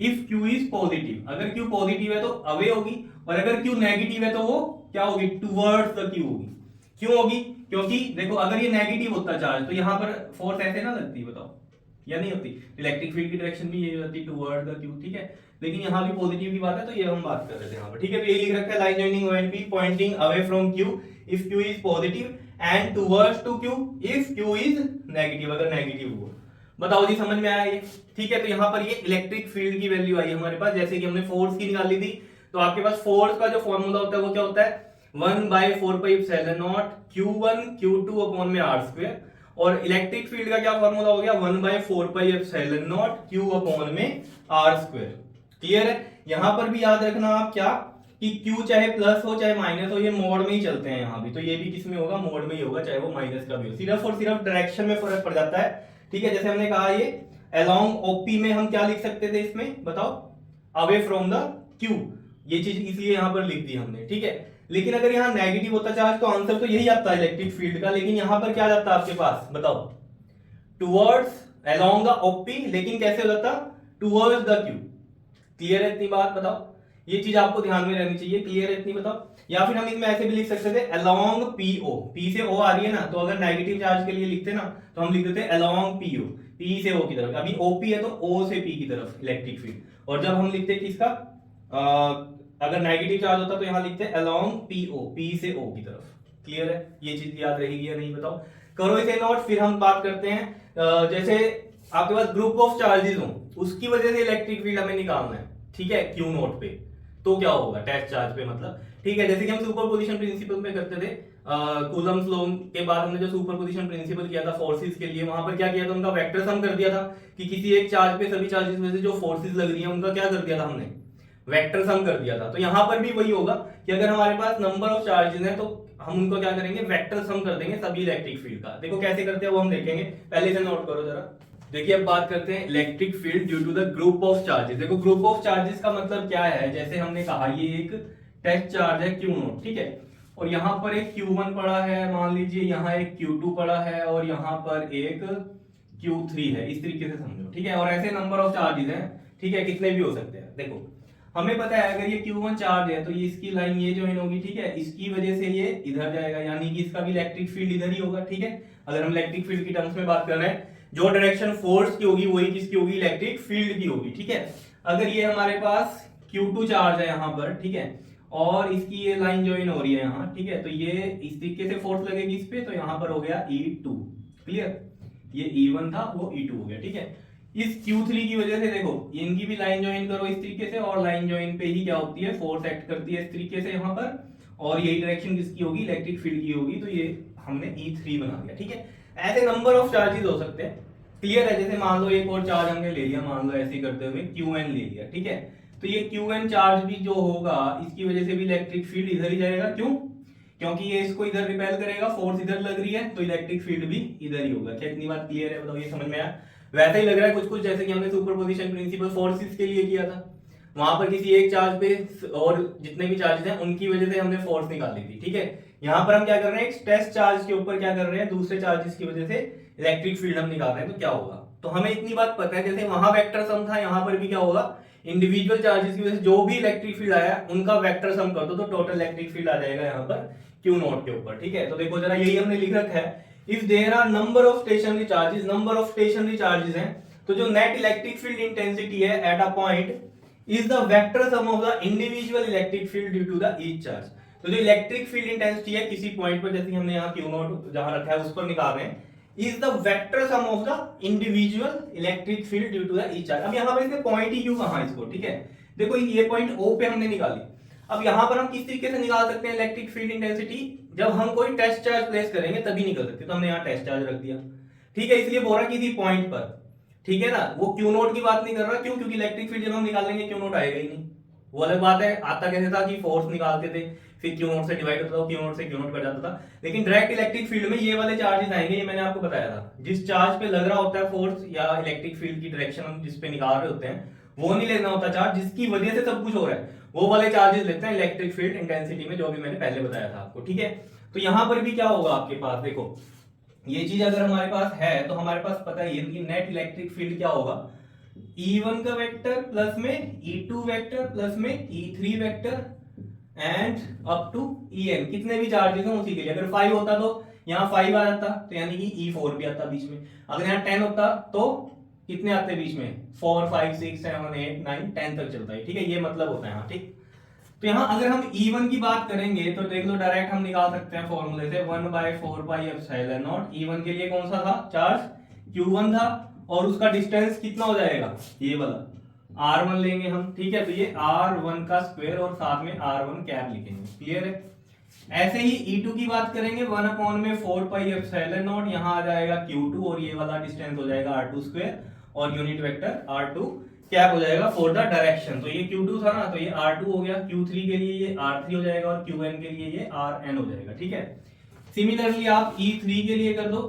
if Q is positive. अगर क्यू पॉजिटिव है तो अवे होगी, और अगर क्यू नेगेटिव है तो वो क्या होगी? टुवर्ड्स द क्यू होगी। क्यों होगी? क्योंकि देखो अगर ये नेगेटिव होता चार्ज तो यहाँ पर फोर्स ऐसे ना लगती, बताओ, या नहीं होती? इलेक्ट्रिक फील्ड की डायरेक्शन भी यही होती, टुवर्ड द क्यू, ठीक है। लेकिन यहाँ भी पॉजिटिव की बात है तो ये हम बात कर रहे थे यहाँ पर, ठीक है। तो ये लिख रखा है line joining O and P pointing away from Q if Q is positive and towards to Q if Q is negative, अगर नेगेटिव हुआ। बताओ जी समझ में आया ये? ठीक है। तो यहाँ पर ये इलेक्ट्रिक फील्ड की वैल्यू आई हमारे पास, जैसे कि हमने फोर्स की निकाली थी। तो आपके पास फोर्स का जो फॉर्मूला होता है वो क्या होता है? 1/4πε0 Q1 Q2 अपॉन में R स्क्वायर। और इलेक्ट्रिक फील्ड का क्या फॉर्मूला हो गया? 1/4πε0 Q अपॉन में R स्क्वायर। क्लियर है? यहां पर भी याद रखना आप क्या, कि Q चाहे प्लस हो चाहे माइनस हो, ये मोड में ही चलते हैं यहाँ भी। तो ये भी किस में होगा? मोड में ही होगा, चाहे वो माइनस का भी हो। सिर्फ और सिर्फ डायरेक्शन में फर्क पड़ जाता है, ठीक है। जैसे हमने कहा ये अलोंग ओपी में हम क्या लिख सकते थे इसमें, बताओ? Away from the Q. ये चीज इसलिए यहां पर लिख दी हमने, ठीक है। लेकिन अगर यहाँ नेगेटिव होता चार्ज तो आंसर तो यही आता है इलेक्ट्रिक फील्ड का। लेकिन यहाँ पर क्या जाता है आपके पास, बताओ? टुवर्ड्स अलोंग द ओपी, लेकिन कैसे हो जाता? Towards the Q. क्लियर है इतनी बात? बताओ, ये चीज आपको ध्यान में रहनी चाहिए। क्लियर है इतनी? बताओ। या फिर हम इसमें ऐसे भी लिख सकते थे अलोंग पीओ, पी से ओ आ रही है ना, तो अगर नेगेटिव चार्ज के लिए लिखते ना तो हम लिखते थे अलोंग पीओ, पी से ओ की तरफ। अभी ओपी है तो ओ से पी की तरफ इलेक्ट्रिक फील्ड। और जब हम लिखते किसका, अगर नेगेटिव चार्ज होता तो यहां लिखते अलोंग पीओ, पी से ओ की तरफ। क्लियर है? ये चीज याद रहेगी या नहीं? बताओ, करो इसे नोट। फिर हम बात करते हैं जैसे आपके पास ग्रुप ऑफ चार्जेस हो, उसकी वजह से इलेक्ट्रिक फील्ड हमें निकालना है, ठीक है, क्यू नोट पे। तो क्या होगा टेस्ट चार्ज पे, मतलब, ठीक है। जैसे कि हम सुपरपोजिशन प्रिंसिपल में करते थे, कूलम्स लॉ के बाद हमने जो सुपरपोजिशन प्रिंसिपल किया था फोर्सेस के लिए, वहां पर क्या किया था? उनका वेक्टर सम कर दिया था, कि किसी एक चार्ज पे सभी चार्जेस में से जो फोर्सेस लग रही है उनका क्या कर दिया था हमने? वेक्टर सम कर दिया था। तो यहां पर भी वही होगा कि अगर हमारे पास नंबर ऑफ चार्जेस हैं तो हम उनको क्या करेंगे? वेक्टर सम कर देंगे सभी इलेक्ट्रिक फील्ड का। देखो कैसे करते हैं वो हम देखेंगे, पहले से नोट करो जरा। देखिए अब बात करते हैं electric field due to the group of charges. देखो ग्रुप ऑफ चार्जेस का मतलब क्या है? जैसे हमने कहा ये एक टेस्ट चार्ज है क्यू नोट, ठीक है, और यहाँ पर एक Q1 पड़ा है, मान लीजिए यहाँ एक Q2 पड़ा है, और यहाँ पर एक Q3 है। इस तरीके से समझो, ठीक है। और ऐसे नंबर ऑफ चार्जेस हैं, ठीक है, कितने भी हो सकते हैं। देखो हमें पता है अगर ये Q1 चार्ज है तो ये इसकी लाइन ये ज्वाइन होगी, ठीक है, इसकी वजह से ये इधर जाएगा, यानी कि इसका भी इलेक्ट्रिक फील्ड इधर ही होगा, ठीक है। अगर हम इलेक्ट्रिक फील्ड की टर्म्स में बात कर रहे हैं, जो डायरेक्शन फोर्स की होगी वही किसकी होगी? इलेक्ट्रिक फील्ड की होगी, ठीक है। अगर ये हमारे पास Q2 चार्ज है यहाँ पर, ठीक है, और इसकी ये लाइन ज्वाइन हो रही है यहाँ, ठीक है, तो ये इस तरीके से फोर्स लगेगी इस पे, तो यहाँ पर हो गया E2। क्लियर? ये E1 था, वो E2 हो गया, ठीक है। इस Q3 की वजह से देखो इनकी भी लाइन ज्वाइन करो इस तरीके से, और लाइन ज्वाइन पे ही क्या होती है? फोर्स एक्ट करती है इस तरीके से यहाँ पर, और यही डायरेक्शन किसकी होगी? इलेक्ट्रिक फील्ड की होगी। तो ये हमने E3 बना दिया, ठीक है। ऐसे नंबर ऑफ चार्जेस हो सकते हैं। क्लियर है? जैसे मान लो एक और चार्ज हमने ले लिया, मान लो ऐसे करते हुए Qn ले लिया, ठीक है, तो ये Qn चार्ज भी जो होगा इसकी वजह से भी इलेक्ट्रिक फील्ड इधर ही जाएगा। क्यों? क्योंकि ये इसको इधर रिपेल करेगा, फोर्स इधर लग रही है, तो इलेक्ट्रिक फील्ड भी इधर ही होगा। क्या इतनी बात क्लियर है? बताओ, ये समझ में आया? वैसा ही लग रहा है कुछ कुछ, जैसे कि हमने सुपरपोजिशन प्रिंसिपल फोर्सेस के लिए किया था। वहां पर किसी एक चार्ज पे और जितने भी चार्जेस हैं उनकी वजह से हमने फोर्स निकाली थी, ठीक है। यहाँ पर हम क्या कर रहे हैं? एक टेस्ट चार्ज के ऊपर क्या कर रहे हैं? दूसरे चार्जेस की वजह से इलेक्ट्रिक फील्ड हम निकाल रहे हैं, तो क्या होगा? तो हमें इतनी बात पता है, जैसे वहां वेक्टर सम था, यहाँ पर भी क्या होगा? इंडिविजुअल चार्जेस की वजह से जो भी इलेक्ट्रिक फील्ड आया उनका वेक्टर सम कर दो तो टोटल इलेक्ट्रिक फील्ड आ जाएगा यहाँ पर क्यू नॉट के ऊपर, ठीक है। तो देखो जरा यही हमने लिख रखा है, if there are number of stationary charges, number of stationary charges हैं, तो जो नेट इलेक्ट्रिक फील्ड इंटेंसिटी है at a point is the vector sum of the individual electric field due to the each charge. तो जो electric field intensity है किसी point पर, जैसे हमने यहाँ क्यू नॉट जहां रखा है उस पर निकाल रहे हैं, is the vector sum of the individual electric field due to the each charge. अब यहाँ पर इसमें पॉइंट ही क्यों कहां इसको, ठीक है, देखो ये पॉइंट O पे हमने निकाली। अब यहाँ पर हम किस तरीके से निकाल सकते हैं इलेक्ट्रिक फील्ड इंटेंसिटी? जब हम कोई टेस्ट चार्ज प्लेस करेंगे तभी निकल सकते, तो हमने यहाँ टेस्ट चार्ज रख दिया, ठीक है, इसलिए बोल रहा किसी पॉइंट पर, ठीक है ना। वो क्यू नोट की बात नहीं कर रहा, क्यों? क्योंकि इलेक्ट्रिक फील्ड जब हम निकालेंगे क्यू नोट आएगा ही नहीं। वो अलग बात है, आता कैसे था कि फोर्स निकालते थे, फिर क्यू नॉट से डिवाइड होता था, क्यू नॉट से क्यू नॉट कट जाता था। लेकिन डायरेक्ट इलेक्ट्रिक फील्ड में ये वाले चार्जेस आएंगे, ये मैंने आपको बताया था। जिस चार्ज पे लग रहा होता है फोर्स या इलेक्ट्रिक फील्ड की डायरेक्शन हम जिस पे निकाल रहे होते हैं, वो नहीं लेना होता चार्ज जिसकी वजह से सब कुछ हो रहा है, वो वाले चार्जेस लेते हैं इलेक्ट्रिक फील्ड इंटेंसिटी में, जो भी मैंने पहले बताया था आपको। ठीक है, तो यहां पर भी क्या होगा आपके पास, देखो ये चीज अगर हमारे पास है तो हमारे पास पता ही है कि नेट इलेक्ट्रिक फील्ड क्या होगा, E1 का वेक्टर प्लस में E2 वेक्टर प्लस में E3 vector and up to En, कितने भी चार्जेस हैं उसी के लिए। अगर 5 होता तो यहाँ 5 आ जाता, तो यानी कि E4 भी आता बीच में। अगर यहाँ 10 होता तो कितने आते बीच में, 4 5 6 7 8 9 10 तक चलता है। ठीक है, ये मतलब होता है यहाँ। ठीक, तो यहाँ अगर हम E1 की बात करेंगे तो देख लो डायरेक्ट हम निकाल सकते हैं फॉर्मूले से 1/4 पाई एप्सिलॉन नॉट। E1 के लिए कौन सा था चार्ज, Q1 था, और उसका डिस्टेंस कितना हो जाएगा, ये वाला R1 लेंगे हम। ठीक है, तो ये R1 का स्क्वायर और साथ में R1 कैप लिखेंगे। क्लियर है। ऐसे ही E2 की बात करेंगे 1/4 पाई एप्सिलॉन नॉट, यहाँ आ जाएगा Q2 और ये वाला डिस्टेंस हो जाएगा R2 स्क्वायर और यूनिट वेक्टर R2 कैप हो जाएगा फॉर द डायरेक्शन। तो ये Q2 था ना, तो ये R2 हो गया, Q3 के लिए ये R3 हो जाएगा और Qn के लिए ये Rn हो जाएगा। ठीक है, सिमिलरली आप E3 के लिए कर दो,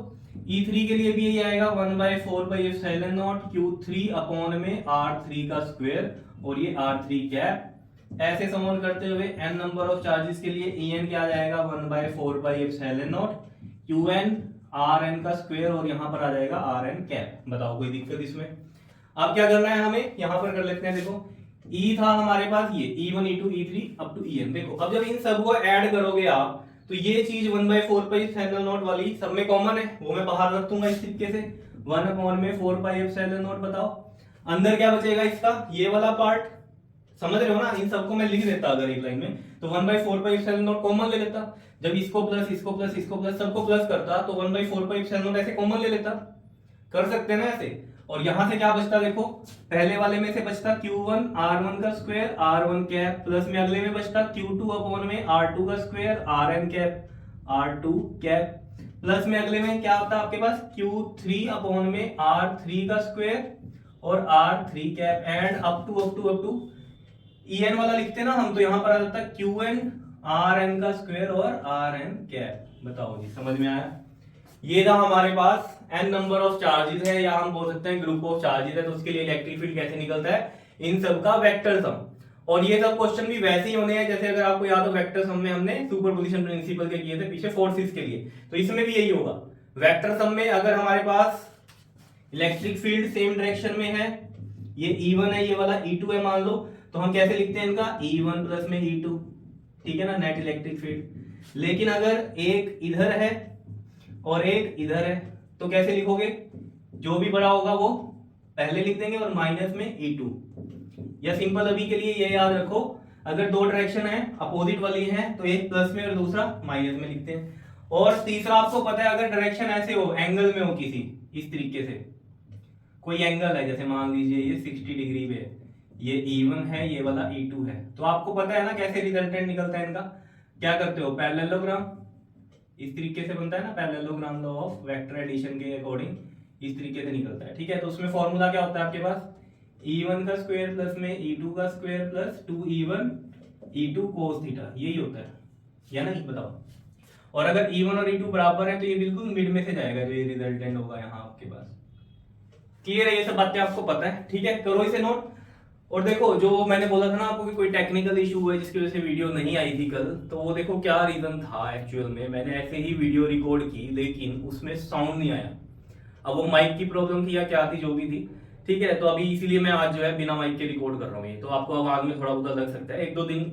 E3 के लिए भी यही आएगा 1/4 pi epsilon not Q3 upon में R3 का स्क्वायर और ये R3 कैप। ऐसे सॉल्व करते हुए n नंबर ऑफ चार्जेस के लिए En क्या आ जाएगा 1/4 pi epsilon not Qn Rn का स्क्वायर और यहाँ पर आ जाएगा Rn कैप। बताओ कोई दिक्कत इसमें। अब क्या करना है हमें, यहाँ पर कर लेते हैं। देखो E था हमारे पास ये E1 E2 E3 up to En। देखो अब जब इन सबको ऐड करोगे आप तो ये चीज 1/4 पाई एप्सिलॉन नॉट वाली सब में कॉमन है, वो मैं बाहर रख दूंगा इस तरीके से 1/4 पाई एप्सिलॉन नॉट। बताओ अंदर क्या बचेगा इसका, ये वाला पार्ट, समझ रहे हो ना। इन सबको मैं लिख देता अगर एक लाइन में तो 1/4 पाई एप्सिलॉन नॉट कॉमन ले लेता। जब इसको प्लस इसको प्लस इसको प्लस सबको प्लस करता तो 1/4 पाई एप्सिलॉन नॉट ऐसे कॉमन ले लेता। कर सकते हैं ना ऐसे। और यहां से क्या बचता, देखो पहले वाले में से बचता Q1 R1 का स्क्वायर R1 कैप प्लस में अगले में बचता Q2 अपॉन में R2 का square Rn cap R2 cap plus में अगले में क्या आता है आपके पास Q3 अपॉन में R3 का स्क्वायर और R3 cap and up to En वाला लिखते ना हम, तो यहां पर आ जाता है Qn Rn का स्क्वायर और Rn कैप। बताओ जी समझ में आया। ये था हमारे पास n नंबर ऑफ चार्जेस है, या हम बोल सकते हैं ग्रुप ऑफ चार्जेस है। तो उसके लिए इलेक्ट्रिक फील्ड कैसे निकलता है, इन सब का वेक्टर सम। और ये सब क्वेश्चन भी वैसे ही होने हैं जैसे अगर आपको याद हो वेक्टर सम में हमने सुपरपोजिशन प्रिंसिपल के किए थे पीछे फोर्सेस के लिए, तो इसमें भी यही होगा। वेक्टर सम में अगर हमारे पास इलेक्ट्रिक फील्ड सेम डायरेक्शन में है, ये E1 है ये वाला E2 है मान लो, तो हम कैसे लिखते हैं इनका E1 प्लस में E2। ठीक है ना, नेट इलेक्ट्रिक फील्ड। लेकिन अगर एक इधर है और एक इधर है तो कैसे लिखोगे, जो भी बड़ा होगा वो पहले लिख देंगे और माइनस में E2। या सिंपल अभी के लिए ये याद रखो, अगर दो डायरेक्शन है अपोजिट वाली है तो एक प्लस में और दूसरा माइनस में लिखते हैं। और तीसरा आपको पता है अगर डायरेक्शन ऐसे हो, एंगल में हो किसी इस तरीके से, कोई एंगल है जैसे मान लीजिए ये 60 डिग्री पे है, ये E1 है ये वाला E2 है, तो आपको पता है ना कैसे रिजल्टेंट निकलता है इनका। क्या करते हो, पैरेललोग्राम इस तरीके से बनता है ना, parallelogram law of vector addition के अकॉर्डिंग इस तरीके से निकलता है। ठीक है, तो उसमें फॉर्मूला क्या होता है आपके पास, E1 का स्क्वायर प्लस में E2 का square plus 2E1 E2 cos theta, यही होता है या नहीं बताओ। और अगर E1 और E2 बराबर है तो ये बिल्कुल मिड में से जाएगा, जो ये रिजल्टेंट होगा यहाँ आपके पास। क्लियर है, ये सब बातें आपको पता है। ठीक है, करो इसे नोट। और देखो जो मैंने बोला था ना आपको कि कोई टेक्निकल इशू है जिसकी वजह से वीडियो नहीं आई थी कल, तो वो देखो क्या रीजन था एक्चुअल में। मैंने ऐसे ही वीडियो रिकॉर्ड की लेकिन उसमें साउंड नहीं आया। अब वो माइक की प्रॉब्लम थी या क्या थी, जो भी थी। ठीक है, तो अभी इसीलिए मैं आज जो है बिना माइक के रिकॉर्ड कर रहा हूँ ये, तो आपको आवाज में थोड़ा बहुत लग सकता है, 1-2 दिन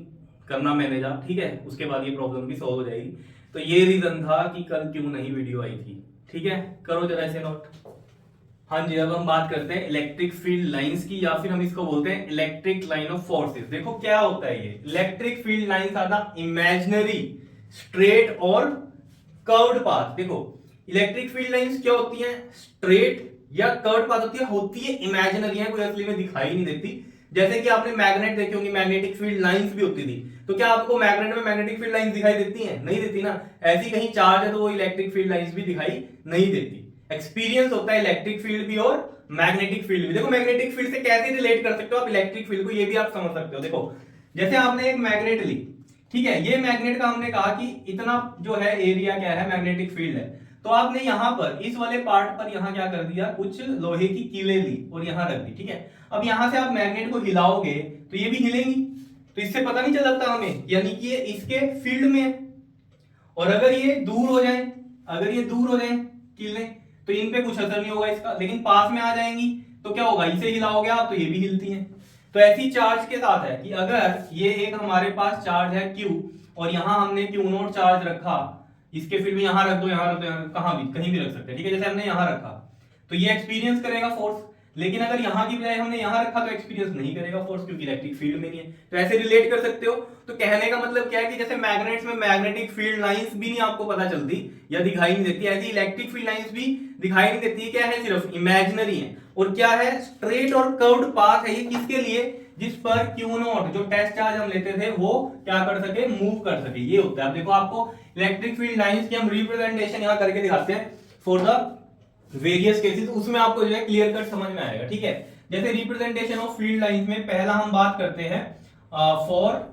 करना मैनेज। ठीक है, उसके बाद ये प्रॉब्लम भी सॉल्व हो जाएगी। तो ये रीजन था कि कल क्यों नहीं वीडियो आई थी। ठीक है, करो जरा ऐसे नोट। हाँ जी, अब हम बात करते हैं इलेक्ट्रिक फील्ड लाइंस की, या फिर हम इसको बोलते हैं इलेक्ट्रिक लाइन ऑफ फोर्सेस। देखो क्या होता है ये electric field lines are the imaginary straight और कर्व्ड पाथ। देखो इलेक्ट्रिक फील्ड लाइंस क्या होती हैं, स्ट्रेट या कर्व्ड पाथ होती है इमेजिनरी है, कोई असली में दिखाई नहीं देती। जैसे कि आपने मैग्नेट देखी होंगी, मैग्नेटिक फील्ड लाइंस भी होती थी, तो क्या आपको मैग्नेट में मैग्नेटिक फील्ड लाइंस दिखाई देती हैं, नहीं देती ना। ऐसी कहीं चार्ज है तो वो इलेक्ट्रिक फील्ड लाइंस भी दिखाई नहीं देती। एक्सपीरियंस होता है इलेक्ट्रिक फील्ड भी और मैग्नेटिक फील्ड भी। देखो मैग्नेटिक फील्ड से कैसे रिलेट कर सकते हो आप इलेक्ट्रिक फील्ड को, ये भी आप समझ सकते हो। देखो जैसे आपने एक मैग्नेट ली, ठीक है, ये मैग्नेट का हमने कहा कि इतना जो है एरिया क्या है, मैग्नेटिक फील्ड है। तो आपने यहां पर इस वाले पार्ट पर यहां क्या कर दिया, कुछ लोहे की कीलें ली और यहां रख दी। ठीक है, अब यहां से आप मैग्नेट को हिलाओगे तो ये भी हिलेंगी, तो इससे पता नहीं चल सकता हमें, यानी कि ये इसके फील्ड में है। और अगर ये दूर हो जाए, अगर ये दूर हो जाए कीलें, तो इन पे कुछ असर नहीं होगा इसका, लेकिन पास में आ जाएंगी तो क्या होगा, इसे हिलाओगे आप तो ये भी हिलती हैं। तो ऐसी चार्ज के साथ है कि अगर ये एक हमारे पास चार्ज है Q और यहां हमने Q0 चार्ज रखा, इसके फील्ड में यहां रख दो, यहां रख दो, कहां भी कहीं भी रख सकते हैं। ठीक है, जैसे हमने यहां रखा तो ये एक्सपीरियंस करेगा फोर्स, लेकिन अगर यहां की बजाय हमने यहां रखा तो एक्सपीरियंस नहीं करेगा फोर्स, क्योंकि इलेक्ट्रिक फील्ड में नहीं है। तो ऐसे रिलेट कर सकते हो। तो कहने का मतलब क्या है कि जैसे मैग्नेट्स में मैग्नेटिक फील्ड लाइंस भी नहीं आपको पता चलती या दिखाई नहीं देती, ऐसी इलेक्ट्रिक फील्ड लाइंस भी दिखाई नहीं देती। क्या है, सिर्फ इमेजिनरी है। और क्या है, स्ट्रेट और कर्व्ड पाथ है ये, किसके लिए, जिस पर Q0 जो टेस्ट चार्ज हम लेते थे वो क्या कर सके, मूव कर सके, ये होता है। अब देखो आपको इलेक्ट्रिक फील्ड लाइंस की हम रिप्रेजेंटेशन यहां करके दिखाते हैं फॉर द वेरियस केसेस, उसमें आपको जो है क्लियर कट समझ में आएगा। ठीक है, जैसे रिप्रेजेंटेशन ऑफ फील्ड लाइंस में पहला हम बात करते हैं फॉर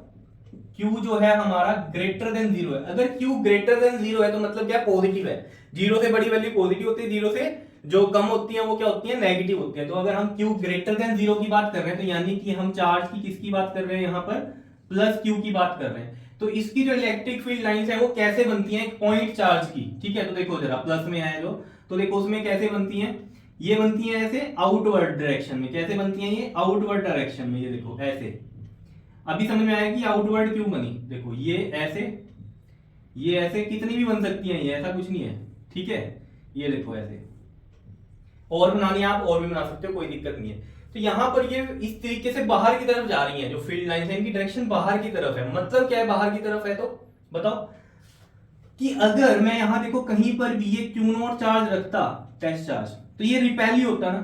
Q जो है हमारा ग्रेटर देन 0 है। अगर Q ग्रेटर देन 0 है तो मतलब क्या, पॉजिटिव है। 0 से बड़ी वैल्यू पॉजिटिव होती है, 0 से जो कम होती है वो क्या होती है, नेगेटिव होती है। तो अगर हम Q ग्रेटर देन 0 की बात कर रहे हैं तो यानी कि हम चार्ज की किसकी बात कर रहे हैं, यहाँ पर प्लस Q की बात कर रहे हैं। तो इसकी जो इलेक्ट्रिक फील्ड लाइंस है वो कैसे बनती हैं, एक पॉइंट चार्ज की। ठीक है, तो देखो जरा प्लस में है जो, तो देखो उसमें कैसे बनती हैं, ये बनती है ऐसे आउटवर्ड डायरेक्शन में। कैसे बनती हैं ये, आउटवर्ड डायरेक्शन में। ये देखो ऐसे, अभी समझ में आएगा कि आउटवर्ड क्यों बनी। देखो ये ऐसे, ये ऐसे, कितनी भी बन सकती हैं ये, ऐसा कुछ नहीं है। ठीक है, ये देखो ऐसे, और बनानी है आप और भी बना सकते हो, कोई दिक्कत नहीं है। तो यहां पर ये इस तरीके से बाहर की तरफ जा रही हैं, जो फील्ड लाइंस है इनकी डायरेक्शन बाहर की तरफ है। मतलब क्या है बाहर की तरफ है, तो बताओ कि अगर मैं यहां देखो कहीं पर भी ये Q0 चार्ज रखता, टेस्ट चार्ज, तो ये रिपेल ही होता ना।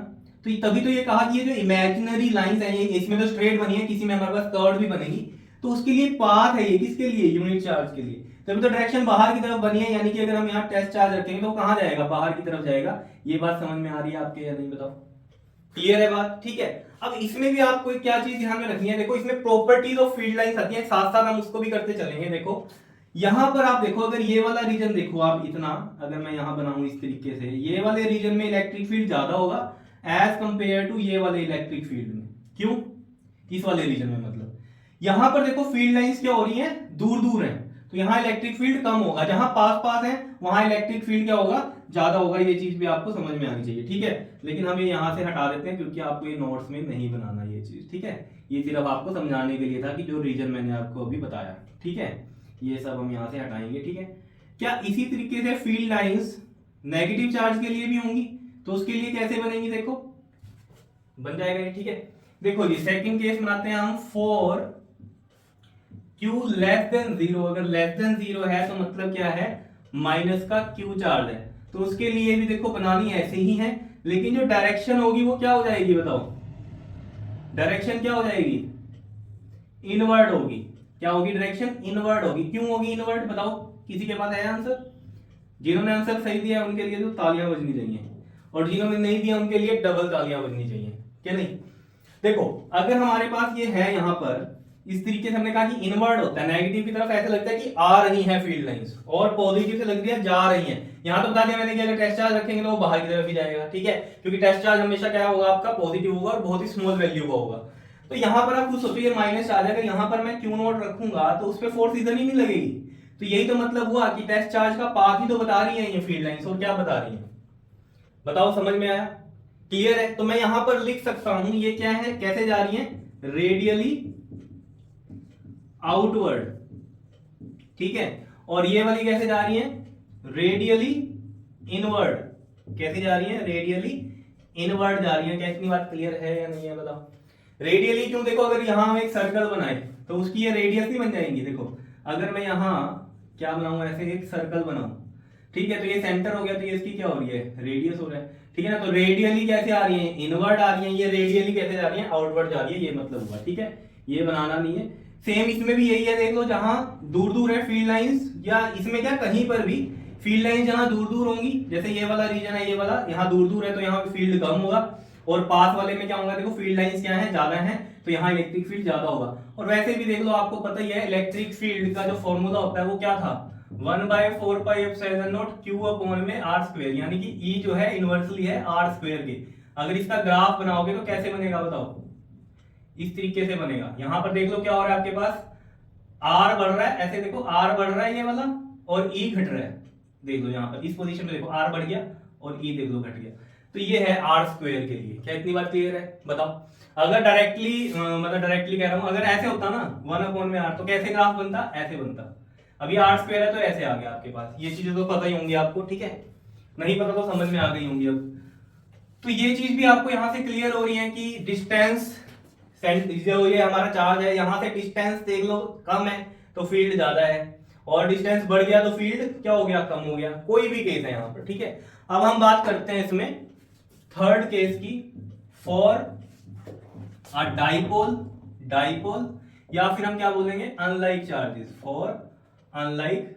तो तभी तो ये कहा कि ये जो इमेजिनरी लाइंस है ये, इसमें तो स्ट्रेट बनी है, किसी में हमारे पास कर्व भी बनेगी, तो उसके लिए पाथ है ये, किसके लिए, यूनिट चार्ज के लिए। तभी तो डायरेक्शन बाहर की तरफ बनी है, यानी कि अगर हम यहाँ टेस्ट चार्ज रखेंगे तो कहां जाएगा, बाहर की तरफ जाएगा। ये बात समझ में आ रही है आपके या नहीं, बताओ, क्लियर है बात। ठीक है, अब इसमें भी आपको क्या चीज ध्यान में रखनी है, देखो इसमें प्रॉपर्टीज ऑफ फील्ड लाइंस आती है, साथ साथ हम उसको भी करते चलेंगे। देखो यहां पर आप देखो, अगर ये वाला रीजन देखो आप, इतना अगर मैं यहां बनाऊं इस तरीके से, ये वाले रीजन में इलेक्ट्रिक फील्ड ज्यादा होगा एज कंपेयर टू ये वाले इलेक्ट्रिक फील्ड में। क्यों, इस वाले रीजन में, मतलब यहां पर देखो फील्ड लाइंस क्या हो रही है, दूर दूर है, तो यहां इलेक्ट्रिक फील्ड कम होगा। जहां पास पास है वहां इलेक्ट्रिक फील्ड क्या होगा, ज्यादा होगा। ये चीज भी आपको समझ में आनी चाहिए। ठीक है, लेकिन हम ये यहां से हटा देते हैं क्योंकि आपको ये नोट्स में नहीं बनाना ये चीज। ठीक है, ये सिर्फ आपको समझाने के लिए था कि जो रीजन मैंने आपको अभी बताया। ठीक है, ये सब हम यहां से हटाएंगे। ठीक है, क्या इसी तरीके से फील्ड लाइंस नेगेटिव चार्ज के लिए भी होंगी, तो उसके लिए कैसे बनेंगी, देखो बन जाएगा ये। ठीक है, देखो ये सेकंड केस बनाते हैं हम, फॉर Q लेस देन 0। अगर लेस देन 0 है तो मतलब क्या है, माइनस का Q चार्ज है। तो उसके लिए भी देखो बनानी ऐसे ही है, लेकिन जो डायरेक्शन होगी वो क्या हो जाएगी, बताओ, डायरेक्शन क्या हो जाएगी, इनवर्ड होगी। क्या होगी, डायरेक्शन इनवर्ड होगी। क्यों होगी इनवर्ड, बताओ, किसी के पास है आंसर। जिन्होंने आंसर सही दिया है उनके लिए तो तालियां बजनी चाहिए, और जिन्होंने नहीं दिया उनके लिए डबल तालियां बजनी चाहिए, क्या नहीं। देखो अगर हमारे पास ये है यहां पर इस तरीके से, हमने कहा कि इनवर्ड होता है, नेगेटिव की तरफ ऐसा लगता है कि आ रही है फील्ड लाइंस, और पॉजिटिव से लग रही है जा रही है। यहां तो बता दिया मैंने कि अगर टेस्ट चार्ज रखेंगे तो वो बाहर की तरफ ही जाएगा। ठीक है, क्योंकि टेस्ट चार्ज हमेशा क्या होगा आपका, पॉजिटिव होगा और बहुत ही स्मॉल वैल्यू का होगा। तो यहां पर आप खुद सोचो, ये माइनस चार्ज है, अगर यहां पर मैं Q0 रखूंगा तो उस पर फोर्स इधर ही नहीं लगेगी। तो यही तो मतलब हुआ कि टेस्ट चार्ज का पाथ ही तो बता रही है ये फील्ड लाइंस, और क्या बता रही है, बताओ, समझ में आया, क्लियर है। तो मैं यहां पर लिख सकता हूं ये क्या है, कैसे जा रही है, रेडियली आउटवर्ड। ठीक है, और ये वाली कैसे जा रही है, रेडियली इनवर्ड। कैसे जा रही है, रेडियली इनवर्ड जा रही है। क्या इतनी बात क्लियर है या नहीं है, बताओ। रेडियली क्यों, देखो अगर यहां हम एक सर्कल बनाए तो उसकी ये रेडियस नहीं बन जाएंगी। देखो अगर मैं यहां क्या बनाऊं, ऐसे एक सर्कल बनाऊं, ठीक है, तो ये सेंटर हो गया, तो ये इसकी क्या हो रही है, रेडियस हो रहा है। ठीक है ना, तो रेडियली कैसे आ रही है, इनवर्ड आ रही है, ये रेडियली कैसे जा रही है, आउटवर्ड जा रही है, ये मतलब हुआ। ठीक है, ये बनाना नहीं है। सेम इसमें भी यही है, देख लो, जहां दूर दूर है फील्ड लाइंस, या इसमें क्या कहीं पर भी फील्ड लाइंस जहां दूर दूर होंगी, जैसे ये वाला रीजन है, ये वाला यहाँ दूर दूर है, तो यहाँ फील्ड कम होगा, और पास वाले में क्या होगा, देखो फील्ड लाइंस क्या है, ज्यादा है, तो यहाँ इलेक्ट्रिक फील्ड ज्यादा होगा। और वैसे भी देख लो, आपको पता ही है इलेक्ट्रिक फील्ड का जो फॉर्मूला होता है वो क्या था, 1/4πε0 Q में आर स्क्वायर, यानी कि E जो है इनवर्सली है आर स्क्वायर के। अगर इसका ग्राफ बनाओगे तो कैसे बनेगा बताओ, इस तरीके से बनेगा। यहां पर देख लो क्या हो रहा है आपके पास, आर बढ़ रहा है, ऐसे देखो आर बढ़ रहा है ये वाला, और ई घट रहा है। देख लो यहाँ पर इस पोजीशन में देखो आर बढ़ गया और ई देख लो घट गया। तो ये है आर स्क्वायर के लिए। क्या इतनी बात क्लियर है बताओ? अगर डायरेक्टली मतलब डायरेक्टली कह रहा हूं, अगर ऐसे होता ना 1/r तो कैसे ग्राफ बनता, ऐसे बनता। अभी आर स्क्वायर है तो ऐसे आ गया आपके पास। ये चीजें तो पता ही होंगी आपको, ठीक है, नहीं पता तो समझ में आ गई होंगी अब। तो ये चीज भी आपको यहाँ से क्लियर हो रही है कि डिस्टेंस जो ये हमारा चार्ज है, यहाँ से डिस्टेंस देख लो कम है तो फील्ड ज्यादा है, और डिस्टेंस बढ़ गया तो फील्ड क्या हो गया, कम हो गया। कोई भी केस है यहाँ पर, ठीक है। अब हम बात करते हैं इसमें थर्ड केस की, फॉर अ डाइपोल या फिर हम क्या बोलेंगे, unlike charges, for unlike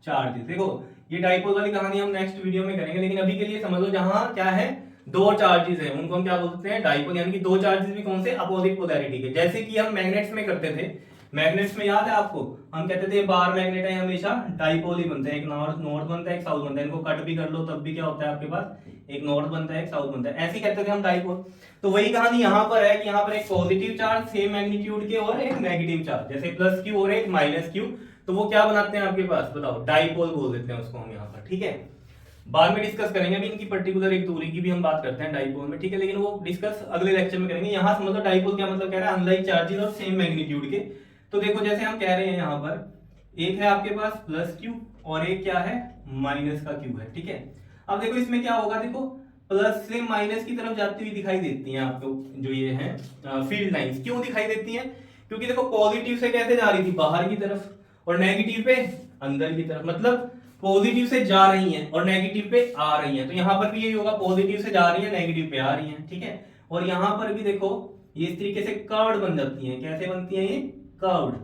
charges. देखो ये डाइपोल वाली कहानी हम नेक्स्ट वीडियो में करेंगे, लेकिन अभी के लिए समझ लो जहां क्या है, दो चार्जेस है, उनको हम क्या बोलते हैं, डाइपोल, यानी कि दो चार्जेस भी कौन से, अपोजिट पोलैरिटी के। जैसे कि हम मैग्नेट्स में करते थे, मैग्नेट्स में याद है आपको, हम कहते थे बार मैग्नेट है हमेशा डाइपोल ही बनते हैं, एक नॉर्थ बनता है एक साउथ बनता है, इनको कट भी कर लो तब भी क्या होता है आपके पास, एक नॉर्थ बनता है एक साउथ बनता है, ऐसे ही कहते थे हम डाइपोल। तो वही कहानी यहाँ पर है कि यहाँ पर एक पॉजिटिव चार्ज सेम मैग्नीट्यूड के और एक नेगेटिव चार्ज, जैसे प्लस क्यू और एक माइनस क्यू, तो वो क्या बनाते हैं आपके पास बताओ, डाइपोल बोल देते हैं उसको हम यहाँ पर, ठीक है। बाद में डिस्कस करेंगे, अभी इनकी पर्टिकुलर एक दूरी की भी हम बात करते हैं डाइपोल में, ठीक है, लेकिन वो डिस्कस अगले लेक्चर में करेंगे। यहाँ समझ लो डाइपोल क्या मतलब कह रहा है, अनलाइक चार्जेस और सेम मैग्नीट्यूड के। तो देखो जैसे हम कह रहे हैं यहाँ पर एक है आपके पास प्लस क्यू और एक क्या है माइनस का क्यू है, ठीक है। अब देखो इसमें क्या होगा, देखो प्लस से माइनस की तरफ जाती हुई दिखाई देती हैं आपको जो ये है फील्ड लाइंस। क्यों दिखाई देती हैं, क्योंकि देखो पॉजिटिव से कैसे जा रही थी, बाहर की तरफ, और नेगेटिव पे अंदर की तरफ, मतलब पॉजिटिव से जा रही हैं और नेगेटिव पे आ रही हैं। तो यहाँ पर भी यही होगा, पॉजिटिव से जा रही है नेगेटिव पे आ रही हैं, ठीक है। और यहाँ पर भी देखो ये इस तरीके से कर्व्ड बन जाती हैं। कैसे बनती हैं ये, कर्व्ड,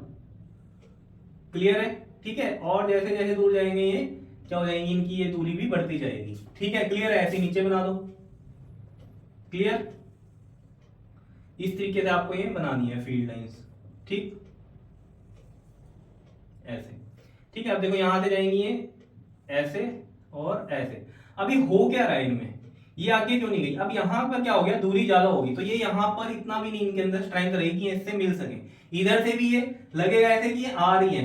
क्लियर है, ठीक है। और जैसे जैसे दूर जाएंगे ये क्या हो जाएंगी, इनकी ये दूरी भी बढ़ती जाएगी, ठीक है, क्लियर है। ऐसे नीचे बना दो, क्लियर, इस तरीके से आपको ये बनानी है फील्ड लाइंस, ठीक, ऐसे, ठीक है। अब देखो यहां से जाएंगी ये ऐसे और ऐसे। अभी हो क्या रहा है इनमें, ये आगे क्यों नहीं गई, अब यहां पर क्या हो गया, दूरी ज्यादा होगी, तो ये यहां पर इतना भी नहीं इनके अंदर स्ट्रेंथ रहेगी इससे मिल सके। इधर से भी ये लगेगा ऐसे कि ये आ रही है,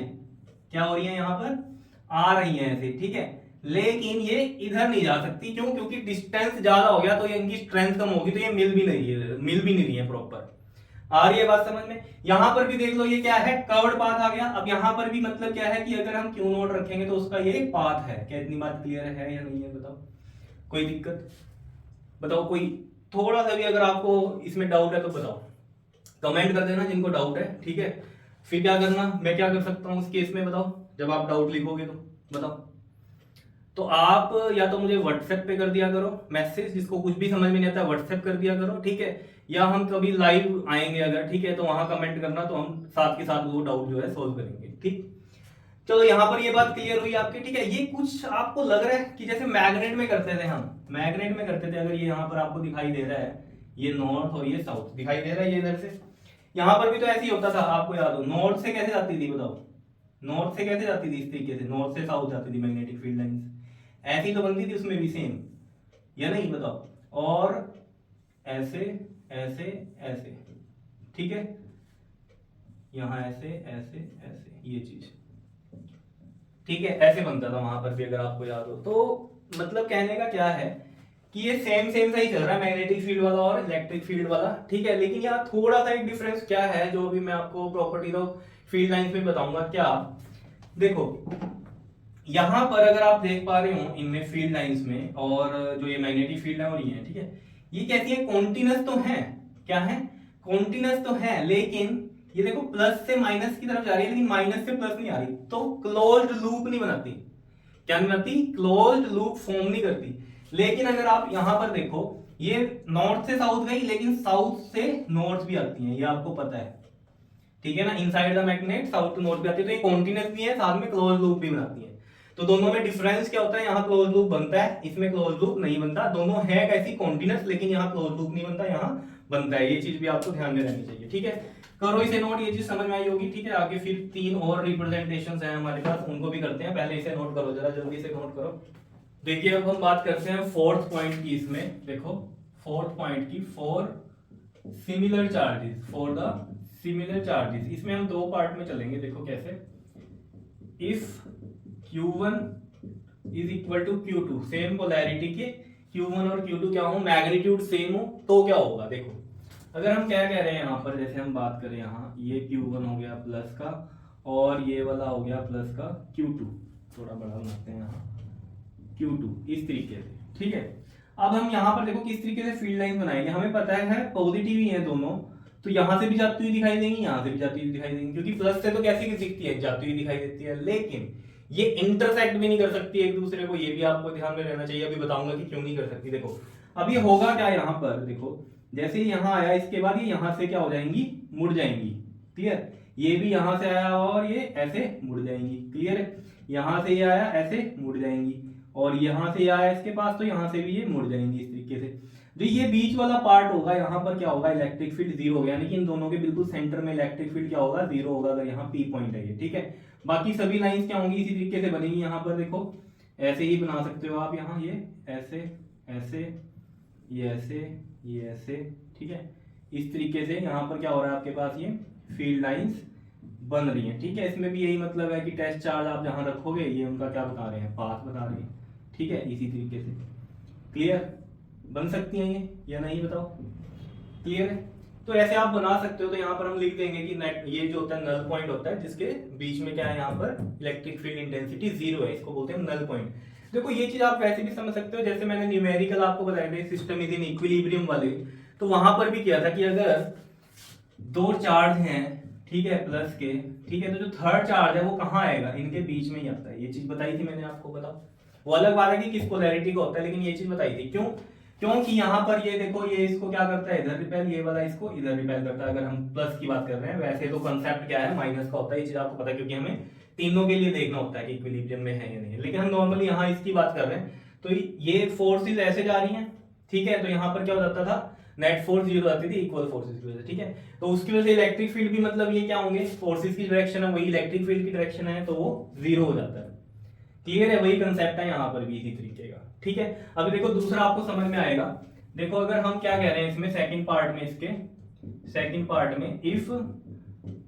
क्या हो रही है, यहां पर आ रही है ऐसे, ठीक है, लेकिन ये इधर नहीं जा सकती। क्यों, क्योंकि डिस्टेंस ज्यादा हो गया तो ये इनकी स्ट्रेंथ कम होगी, तो ये मिल भी नहीं रही है प्रॉपर। आ रही है बात समझ में? यहां पर भी देख लो ये क्या है, कर्व्ड पाथ आ गया। अब यहां पर भी मतलब क्या है कि अगर हम क्यू नोट रखेंगे तो उसका ये पाथ है। क्या इतनी बात क्लियर है या नहीं है बताओ, कोई दिक्कत बताओ, कोई थोड़ा सा भी अगर आपको इसमें डाउट है तो बताओ, कमेंट कर देना जिनको डाउट है, ठीक है। फिर क्या करना, मैं क्या कर सकता हूँ उस केस में बताओ, जब आप डाउट लिखोगे तो बताओ। तो आप या तो मुझे व्हाट्सएप पे कर दिया करो मैसेज, जिसको कुछ भी समझ में नहीं आता व्हाट्सएप कर दिया करो, ठीक है, या हम कभी लाइव आएंगे अगर, ठीक है, तो वहां कमेंट करना, तो हम साथ के साथ वो डाउट जो है सोल्व करेंगे, ठीक। चलो यहाँ पर ये बात क्लियर हुई आपकी, ठीक है। ये कुछ आपको लग रहा है कि जैसे मैग्नेट में करते थे हम, मैग्नेट में करते थे, अगर ये यहाँ पर आपको दिखाई दे रहा है, ये नॉर्थ और ये साउथ दिखाई दे रहा है, ये इधर से, यहाँ पर भी तो ऐसे ही होता था, आपको याद हो, नॉर्थ से कैसे जाती थी बताओ, नॉर्थ से कैसे जाती थी, इस तरीके से नॉर्थ से साउथ जाती थी मैग्नेटिक फील्ड लाइंस, ऐसी तो बनती थी उसमें भी सेम, या नहीं बताओ, और ऐसे ऐसे ऐसे, ठीक है, यहां ऐसे ऐसे ऐसे, ये चीज, ठीक है, ऐसे बनता था वहां पर भी, अगर आपको याद हो तो। मतलब कहने का क्या है कि ये सेम सेम सा ही चल रहा है, मैग्नेटिक फील्ड वाला और इलेक्ट्रिक फील्ड वाला, ठीक है, लेकिन यहाँ थोड़ा सा एक डिफरेंस क्या है, जो अभी मैं आपको प्रॉपर्टीज ऑफ फील्ड लाइंस में बताऊंगा। क्या, देखो यहां पर अगर आप देख पा रहे हो इनमें फील्ड लाइंस में, और जो ये मैग्नेटिक फील्ड है और ये है, ठीक है, ये कहती है कॉन्टिन्यूअस तो है, क्या है, कॉन्टिन्यूअस तो है, लेकिन ये देखो प्लस से माइनस की तरफ जा रही है, लेकिन माइनस से प्लस नहीं आ रही, तो क्लोज्ड लूप नहीं बनाती। क्या नहीं बनाती, क्लोज्ड लूप फॉर्म नहीं करती। लेकिन अगर आप यहां पर देखो, ये नॉर्थ से साउथ गई, लेकिन साउथ से नॉर्थ भी आती है, ये आपको पता है, ठीक है ना, inside the magnet south to north भी आती है, तो ये कॉन्टिन्यूअस भी है, साथ में क्लोज लूप भी बनाती है। तो दोनों में डिफरेंस क्या होता है, यहाँ क्लोज लूप बनता है, इसमें क्लोज लूप नहीं बनता। दोनों है कैसी, कॉन्टिन्यूअस, लेकिन यहाँ क्लोज लूप नहीं बनता, यहाँ बनता है। ये चीज भी आपको ध्यान में रहनी चाहिए, ठीक है। करो इसे नोट, ये चीज समझ में आई होगी, ठीक है। आगे फिर 3 और रिप्रेजेंटेशंस हैं हमारे पास, उनको भी करते हैं। पहले इसे नोट करो, जरा जल्दी से नोट करो। देखिए अब हम बात करते हैं फोर्थ पॉइंट की। इसमें देखो फोर्थ पॉइंट की, for similar charges, for the similar charges. इसमें हम 2 पार्ट में चलेंगे। देखो कैसे, if Q1 is equal to Q2, same polarity के Q1 और Q2 क्या हो, मैग्नीट्यूड सेम हो, तो क्या होगा। देखो अगर हम क्या कह रहे हैं यहाँ पर, जैसे हम बात करें यहाँ, ये Q1 हो गया प्लस का और ये वाला हो गया प्लस का Q2, थोड़ा बड़ा बनाते हैं यहाँ Q2, इस तरीके से, ठीक है। अब हम यहाँ पर देखो किस तरीके से फील्ड लाइन बनाएंगे। हमें पता है पॉजिटिव ही है दोनों, तो यहाँ से भी जाती हुई दिखाई देंगी, यहाँ से भी जाती हुई दिखाई देंगी, क्योंकि प्लस से तो कैसी दिखती है, जाती हुई दिखाई देती है। लेकिन ये इंटरसेक्ट भी नहीं कर सकती एक दूसरे को, ये भी आपको ध्यान में रहना चाहिए। अभी बताऊंगा कि क्यों नहीं कर सकती। देखो अब ये होगा क्या, यहाँ पर देखो जैसे ही यहाँ आया, इसके बाद ये यहाँ से क्या हो जाएंगी, मुड़ जाएंगी, क्लियर। ये भी यहाँ से आया और ये ऐसे मुड़ जाएंगी, क्लियर है। यहाँ से ये आया ऐसे मुड़ जाएंगी, और यहाँ से ये आया इसके पास, तो यहाँ से भी ये मुड़ जाएंगी इस तरीके से। जो ये बीच वाला पार्ट होगा, यहाँ पर क्या होगा, इलेक्ट्रिक फील्ड जीरो होगा, यानी कि इन दोनों के बिल्कुल सेंटर में इलेक्ट्रिक फील्ड क्या होगा, जीरो होगा, अगर यहाँ पी पॉइंट है ये, ठीक है। बाकी सभी लाइंस क्या होंगी, इसी तरीके से बनेंगी। यहाँ पर देखो ऐसे ही बना सकते हो आप, यहाँ ये ऐसे ऐसे, ये ऐसे, ये ऐसे, ठीक है। इस तरीके से यहाँ पर क्या हो रहा है, आपके पास ये फील्ड लाइंस बन रही हैं, ठीक है। इसमें भी यही मतलब है कि टेस्ट चार्ज आप जहाँ रखोगे, ये उनका क्या बता रहे हैं, पाथ बता रहे हैं, ठीक है। इसी तरीके से क्लियर बन सकती हैं ये या नहीं, बताओ, क्लियर है। तो ऐसे आप बना सकते हो। तो यहाँ पर हम लिख देंगे कि नेट, ये जो होता है नल पॉइंट होता है, जिसके बीच में क्या है, यहाँ पर इलेक्ट्रिक फील्ड इंटेंसिटी जीरो है, इसको बोलते हैं नल पॉइंट। देखो ये चीज आप वैसे भी समझ सकते हो, जैसे मैंने न्यूमेरिकल आपको बताया था सिस्टम इज इन इक्विलिब्रियम वाले, तो वहां पर भी किया था कि अगर 2 चार्ज हैं, ठीक है, प्लस के, ठीक है, तो जो थर्ड चार्ज है वो कहाँ आएगा, इनके बीच में ही आता है। ये चीज बताई थी मैंने आपको, बताओ। वो अलग बात है कि किस पोलैरिटी का होता है, लेकिन ये चीज बताई थी। क्यों, क्योंकि यहाँ पर ये देखो, ये इसको क्या करता है, इधर रिपेल, ये वाला इसको इधर रिपेल करता है। अगर हम प्लस की बात कर रहे हैं, वैसे तो कंसेप्ट क्या है, माइनस का होता है। ये चीज आपको पता है, क्योंकि हमें तीनों के लिए देखना होता है कि इक्विलिब्रियम में है या नहीं है। लेकिन हम नॉर्मली यहाँ इसकी बात कर रहे हैं, तो ये फोर्सेज ऐसे जा रही हैं, ठीक है। तो यहाँ पर क्या हो जाता था, नेट फोर्स जीरो आती थी इक्वल फोर्सेस की वजह से, ठीक है। तो उसकी वजह से इलेक्ट्रिक फील्ड भी, मतलब ये क्या होंगे, फोर्सेस की डायरेक्शन है वही इलेक्ट्रिक फील्ड की डायरेक्शन है, तो वो जीरो हो जाता है, क्लियर है। वही कंसेप्ट है यहाँ पर भी इसी तरीके का, ठीक है। अभी देखो दूसरा आपको समझ में आएगा। देखो अगर हम क्या कह रहे हैं इसमें, सेकंड पार्ट में, इसके सेकंड पार्ट में, इफ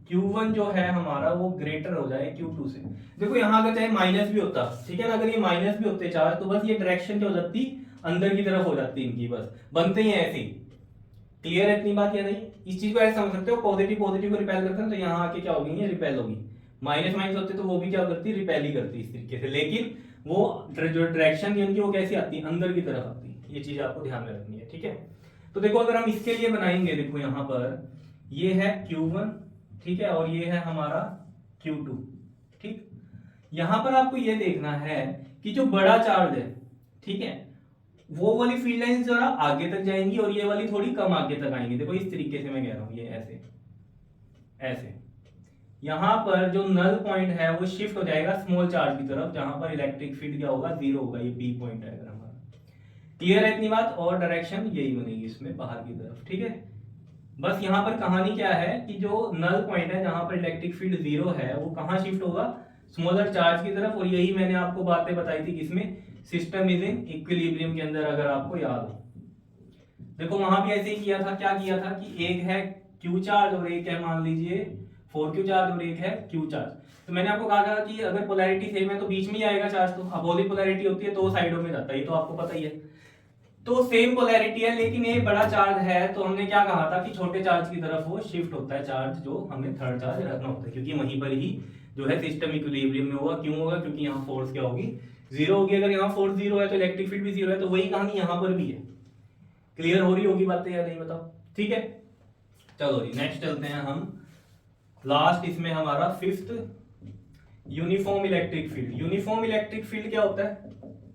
Q1 जो है हमारा वो ग्रेटर हो जाए Q2 से। देखो यहाँ अगर चाहे माइनस भी होता, ठीक है ना, अगर ये माइनस भी होते चार्ज, तो बस ये डायरेक्शन क्या हो जाती, अंदर की तरफ हो जाती इनकी, बस बनते ही ऐसे ही। क्लियर है इतनी बात या नहीं। इस चीज को ऐसे समझ सकते हो, पॉजिटिव पॉजिटिव को रिपेल करते हैं, तो यहाँ आके क्या होगी, ये रिपेल होगी। माइनस माइनस होते तो वो भी क्या करती, रिपेल ही करती इस तरीके से। लेकिन वो जो डायरेक्शन इनकी वो कैसी आती है, अंदर की तरफ आती है। ये चीज आपको ध्यान में रखनी है, ठीक है। तो देखो अगर हम इसके लिए बनाएंगे, देखो यहाँ पर ये है Q1, ठीक है, और ये है हमारा Q2, ठीक। यहां पर आपको ये देखना है कि जो बड़ा चार्ज है, ठीक है, वो वाली फील्ड लाइन जरा आगे तक जाएंगी और ये वाली थोड़ी कम आगे तक आएंगी। देखो इस तरीके से मैं कह रहा हूं, ये ऐसे ऐसे। यहां पर जो नल पॉइंट है वो शिफ्ट हो जाएगा स्मॉल चार्ज की तरफ, जहां पर इलेक्ट्रिक फील्ड क्या होगा, जीरो होगा। ये पी पॉइंट है अगर हमारा, क्लियर है इतनी बात। और डायरेक्शन यही बनेगी इसमें, बाहर की तरफ, ठीक है। बस यहाँ पर कहानी क्या है कि जो नल पॉइंट है जहां पर इलेक्ट्रिक फील्ड जीरो है, वो कहां शिफ्ट होगा, स्मॉलर चार्ज की तरफ। और यही मैंने आपको बातें बताई थी किसमें, सिस्टम इज इन इक्विलिब्रियम के अंदर, अगर आपको याद हो। देखो वहां भी ऐसे ही किया था, क्या किया था कि एक है Q चार्ज और एक है मान लीजिए 4Q चार्ज और एक है Q चार्ज। तो मैंने आपको कहा था कि अगर पोलैरिटी सेम है तो बीच में ही आएगा चार्ज, तो अपोजिट पोलैरिटी होती है तो वो साइडों में जाता है, ये तो आपको पता ही है। तो सेम पोलैरिटी है, लेकिन ये बड़ा चार्ज है, तो हमने क्या कहा था कि छोटे चार्ज की तरफ वो शिफ्ट होता है चार्ज, जो हमें थर्ड चार्ज रखना होता है, क्योंकि वहीं पर ही जो है सिस्टम इक्विलिब्रियम में होगा। क्यों होगा, क्योंकि यहाँ फोर्स क्या होगी, जीरो होगी। अगर यहाँ फोर्स जीरो है तो इलेक्ट्रिक फील्ड भी जीरो है, तो वही कहानी यहाँ पर भी है। क्लियर हो रही होगी बातें या नहीं, बताओ, ठीक है। चलो जी नेक्स्ट चलते हैं हम, लास्ट इसमें हमारा fifth, uniform electric field. Uniform electric field क्या होता है,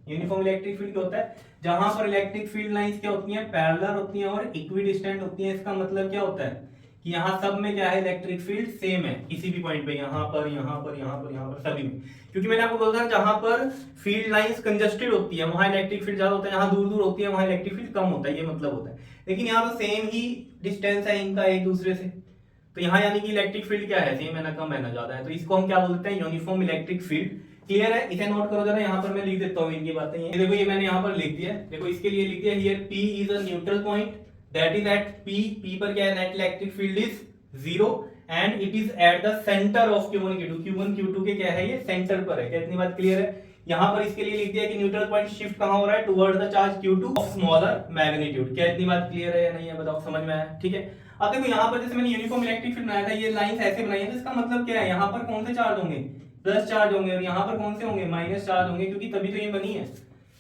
यूनिफॉर्म इलेक्ट्रिक फील्ड क्या होता है, जहां पर इलेक्ट्रिक फील्ड लाइंस क्या होती हैं, पैरेलल होती हैं और इक्विडिस्टेंट होती हैं। इसका मतलब क्या होता है कि यहाँ सब में क्या है, इलेक्ट्रिक फील्ड सेम है किसी भी पॉइंट पे, यहाँ पर यहाँ पर यहाँ पर यहाँ पर सभी में। क्योंकि मैंने आपको बोला था जहां पर फील्ड लाइंस कंजस्टेड होती है वहां इलेक्ट्रिक फील्ड ज्यादा होता है, जहां दूर दूर होती है वहां इलेक्ट्रिक फील्ड कम होता है, ये मतलब होता है। लेकिन यहाँ तो सेम ही डिस्टेंस है इनका एक दूसरे से, तो यहाँ यानी कि इलेक्ट्रिक फील्ड क्या है, सेम है ना, कम है ना ज्यादा है, तो इसको हम क्या बोलते हैं, यूनिफॉर्म इलेक्ट्रिक फील्ड। क्लियर है, इसे नोट करो जरा, यहाँ पर मैं लिख देता हूँ इनकी बातें। ये देखो, ये मैंने यहाँ पर लिख दिया है, देखो इसके लिए लिख दिया here P is a neutral point that is at P पर क्या है, net electric field is 0 and it is at the centre of Q1 Q2, Q1 Q2 के क्या है, ये सेंटर पर है। क्या इतनी बात क्लियर है? यहाँ पर इसके लिए लिख दिया कि न्यूट्रल पॉइंट शिफ्ट कहाँ हो रहा है, toward the charge Q2 of smaller magnitude. क्या इतनी बात क्लियर है या नहीं है, बताओ, समझ में आया? ठीक है। अब देखो यहाँ पर जैसे मैंने यूनिफॉर्म इलेक्ट्रिक फील्ड बनाया था, ये लाइंस ऐसे बनाई है, तो इसका मतलब क्या है, यहाँ पर कौन से चार्ज होंगे, प्लस चार्ज होंगे, और यहाँ पर कौन से होंगे, माइनस चार्ज होंगे, क्योंकि तभी तो ये बनी है।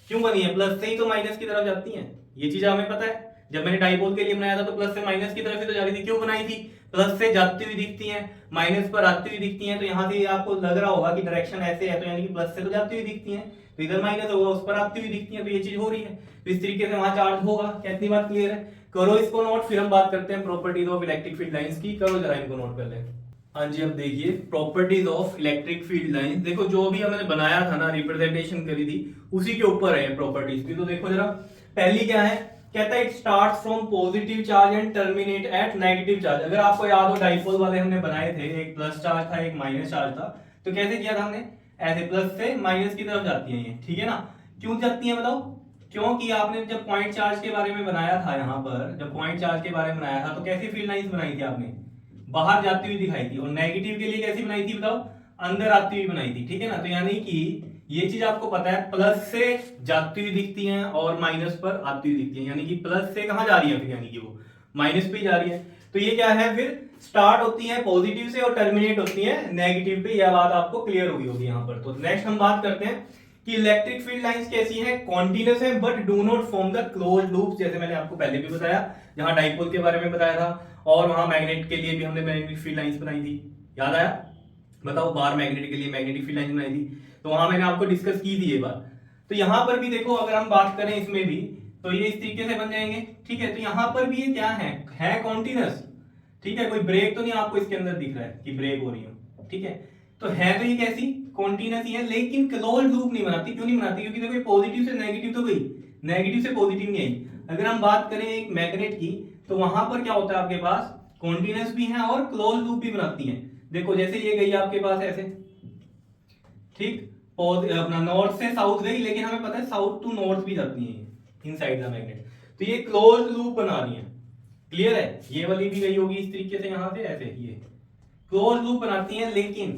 क्यों बनी है, प्लस से ही तो माइनस की तरफ जाती है, ये चीज हमें पता है। जब मैंने डाइपोल के लिए बनाया था तो प्लस से माइनस की तरफ ही तो जा रही थी। क्यों बनाई थी, प्लस से जाती हुई दिखती है, माइनस पर आती हुई दिखती है, तो यहाँ से आपको लग रहा होगा कि डायरेक्शन ऐसे है, तो यानी कि प्लस से तो जाती हुई दिखती है, तो इधर माइनस होगा, उस पर आती हुई दिखती है, तो ये चीज हो रही है, तो इस तरीके से वहां चार्ज होगा। क्या इतनी बात क्लियर है? करो इसको नोट, फिर हम बात करते हैं properties of electric field lines की। करो जरा इनको नोट पहले। हाँ जी, अब देखिए properties of electric field lines. देखो जो भी हमने बनाया था ना, रिप्रेजेंटेशन करी थी, उसी के ऊपर है प्रॉपर्टीज की। तो देखो जरा, पहली क्या है, कहता है it starts from positive charge and terminate at negative charge. अगर आपको याद हो, डाइपोल वाले हमने बनाए थे, एक प्लस चार्ज था, एक माइनस चार्ज था, तो कैसे किया था हमने, ऐसे प्लस से माइनस की तरफ जाती है ये, ठीक है ना। क्यों जाती है बताओ? क्योंकि आपने जब पॉइंट चार्ज के बारे में बनाया था, यहाँ पर जब पॉइंट चार्ज के बारे में बनाया था, तो कैसी फील्ड लाइंस बनाई थी आपने, बाहर जाती हुई दिखाई थी, और नेगेटिव के लिए कैसी बनाई थी बताओ, अंदर आती हुई बनाई थी, ठीक है ना। तो यानी कि ये चीज आपको पता है, प्लस से जाती हुई दिखती है और माइनस पर आती हुई दिखती है, यानी कि प्लस से कहां जा रही है फिर, यानी कि वो माइनस पे जा रही है। तो ये क्या है, फिर स्टार्ट होती है पॉजिटिव से और टर्मिनेट होती है नेगेटिव पे। यह बात आपको क्लियर होगी होगी यहाँ पर। तो नेक्स्ट हम बात करते हैं कि इलेक्ट्रिक फील्ड लाइंस कैसी है, कॉन्टिन्यूस है but do not form the closed loop. जैसे मैंने आपको पहले भी बताया, जहां डाइपोल के बारे में बताया था, और वहां मैग्नेट के लिए भी हमने मैग्नेटिक फील्ड लाइंस बनाई थी, याद आया? बताओ, बाहर मैग्नेट के लिए मैग्नेटिक फील्ड लाइंस बनाई थी, तो वहां मैंने आपको डिस्कस की थी ये बात। तो यहां पर भी देखो, अगर हम बात करें इसमें भी, तो ये इस तरीके से बन जाएंगे, ठीक है। तो यहां पर भी ये क्या है कॉन्टिन्यूस, ठीक है। कोई ब्रेक तो नहीं आपको इसके अंदर दिख रहा है कि ब्रेक हो रही हो, ठीक है। तो है तो ये कैसी, कॉन्टिन्यूस ही है, लेकिन क्लोज्ड लूप नहीं बनाती। क्यों नहीं बनाती? क्योंकि देखो पॉजिटिव से नेगेटिव तो गई, नेगेटिव से पॉजिटिव नहीं आई। अगर हम बात करें एक मैग्नेट की, तो वहां पर क्या होता है, आपके पास कॉन्टिन्यूस भी है और क्लोज लूप भी बनाती है। देखो जैसे ये गई आपके पास ऐसे, ठीक, अपना नॉर्थ से साउथ गई, लेकिन हमें पता है साउथ टू नॉर्थ भी जाती है इनसाइड द मैग्नेट, तो ये क्लोज लूप बना रही है। क्लियर है? ये वाली भी गई होगी इस तरीके से, यहां से ऐसे, ये क्लोज लूप बनाती है। लेकिन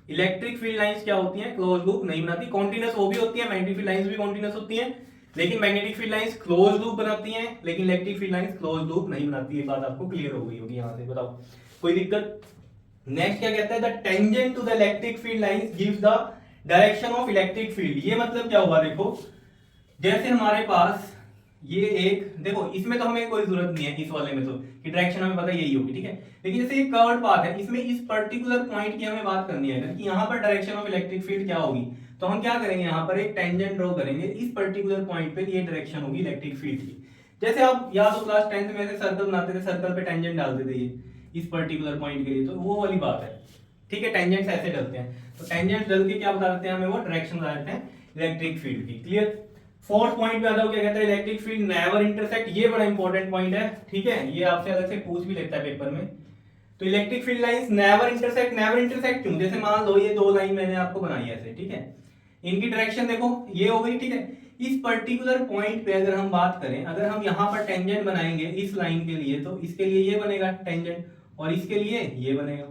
इलेक्ट्रिक फील्ड लाइंस क्या होती हैं, क्लोज लूप नहीं बनाती। कॉन्टिन्यूस वो भी होती है, मैग्नेटिक फील्ड लाइंस भी कॉन्टिन्यूस होती हैं, लेकिन magnetic field lines close loop बनाती हैं, लेकिन electric field lines close loop नहीं बनाती। ये बात आपको क्लियर हो गई होगी यहां से, बताओ कोई दिक्कत? नेक्स्ट क्या कहता है, the tangent to the electric field lines gives the direction of electric field. ये मतलब क्या हुआ, देखो जैसे हमारे पास ये एक, देखो इसमें तो हमें कोई जरूरत नहीं है, इस वाले में तो कि डायरेक्शन हमें पता यही होगी, ठीक है। लेकिन जैसे एक कर्व्ड पाथ है, इसमें इस पर्टिकुलर पॉइंट की हमें बात करनी है, अगर कि यहाँ पर डायरेक्शन ऑफ इलेक्ट्रिक फील्ड क्या होगी, तो हम क्या करेंगे, यहाँ पर एक टेंजेंट ड्रॉ करेंगे, इस पर्टिकुलर पॉइंट पे ये डायरेक्शन होगी इलेक्ट्रिक फील्ड की। जैसे आप या तो क्लास 10th में ऐसे सर्कल बनाते थे, सर्कल पे टेंजेंट डालते थे ये इस पर्टिकुलर पॉइंट के लिए, तो वो वाली बात है, ठीक है। टेंजेंट्स ऐसे डलते हैं, तो टेंजेंट डल के क्या बता देते हैं हमें, वो डायरेक्शन बता देते हैं इलेक्ट्रिक फील्ड की। क्लियर? फोर्थ पॉइंट पे आ जाओ, क्या कहता है, इलेक्ट्रिक फील्ड नेवर इंटरसेक्ट। ये बड़ा इंपॉर्टेंट पॉइंट है, ठीक है, ये आपसे अलग से पूछ भी लेता है पेपर में। तो electric field lines never intersect. Never intersect क्यों? जैसे मान लो ये दो लाइन मैंने आपको बनाई है ऐसे, ठीक है, इनकी डायरेक्शन देखो ये हो गई, ठीक है। इस पर्टिकुलर पॉइंट पे अगर हम बात करें, अगर हम यहाँ पर टेंजेंट बनाएंगे इस लाइन के लिए, तो इसके लिए ये बनेगा टेंजेंट, और इसके लिए ये बनेगा।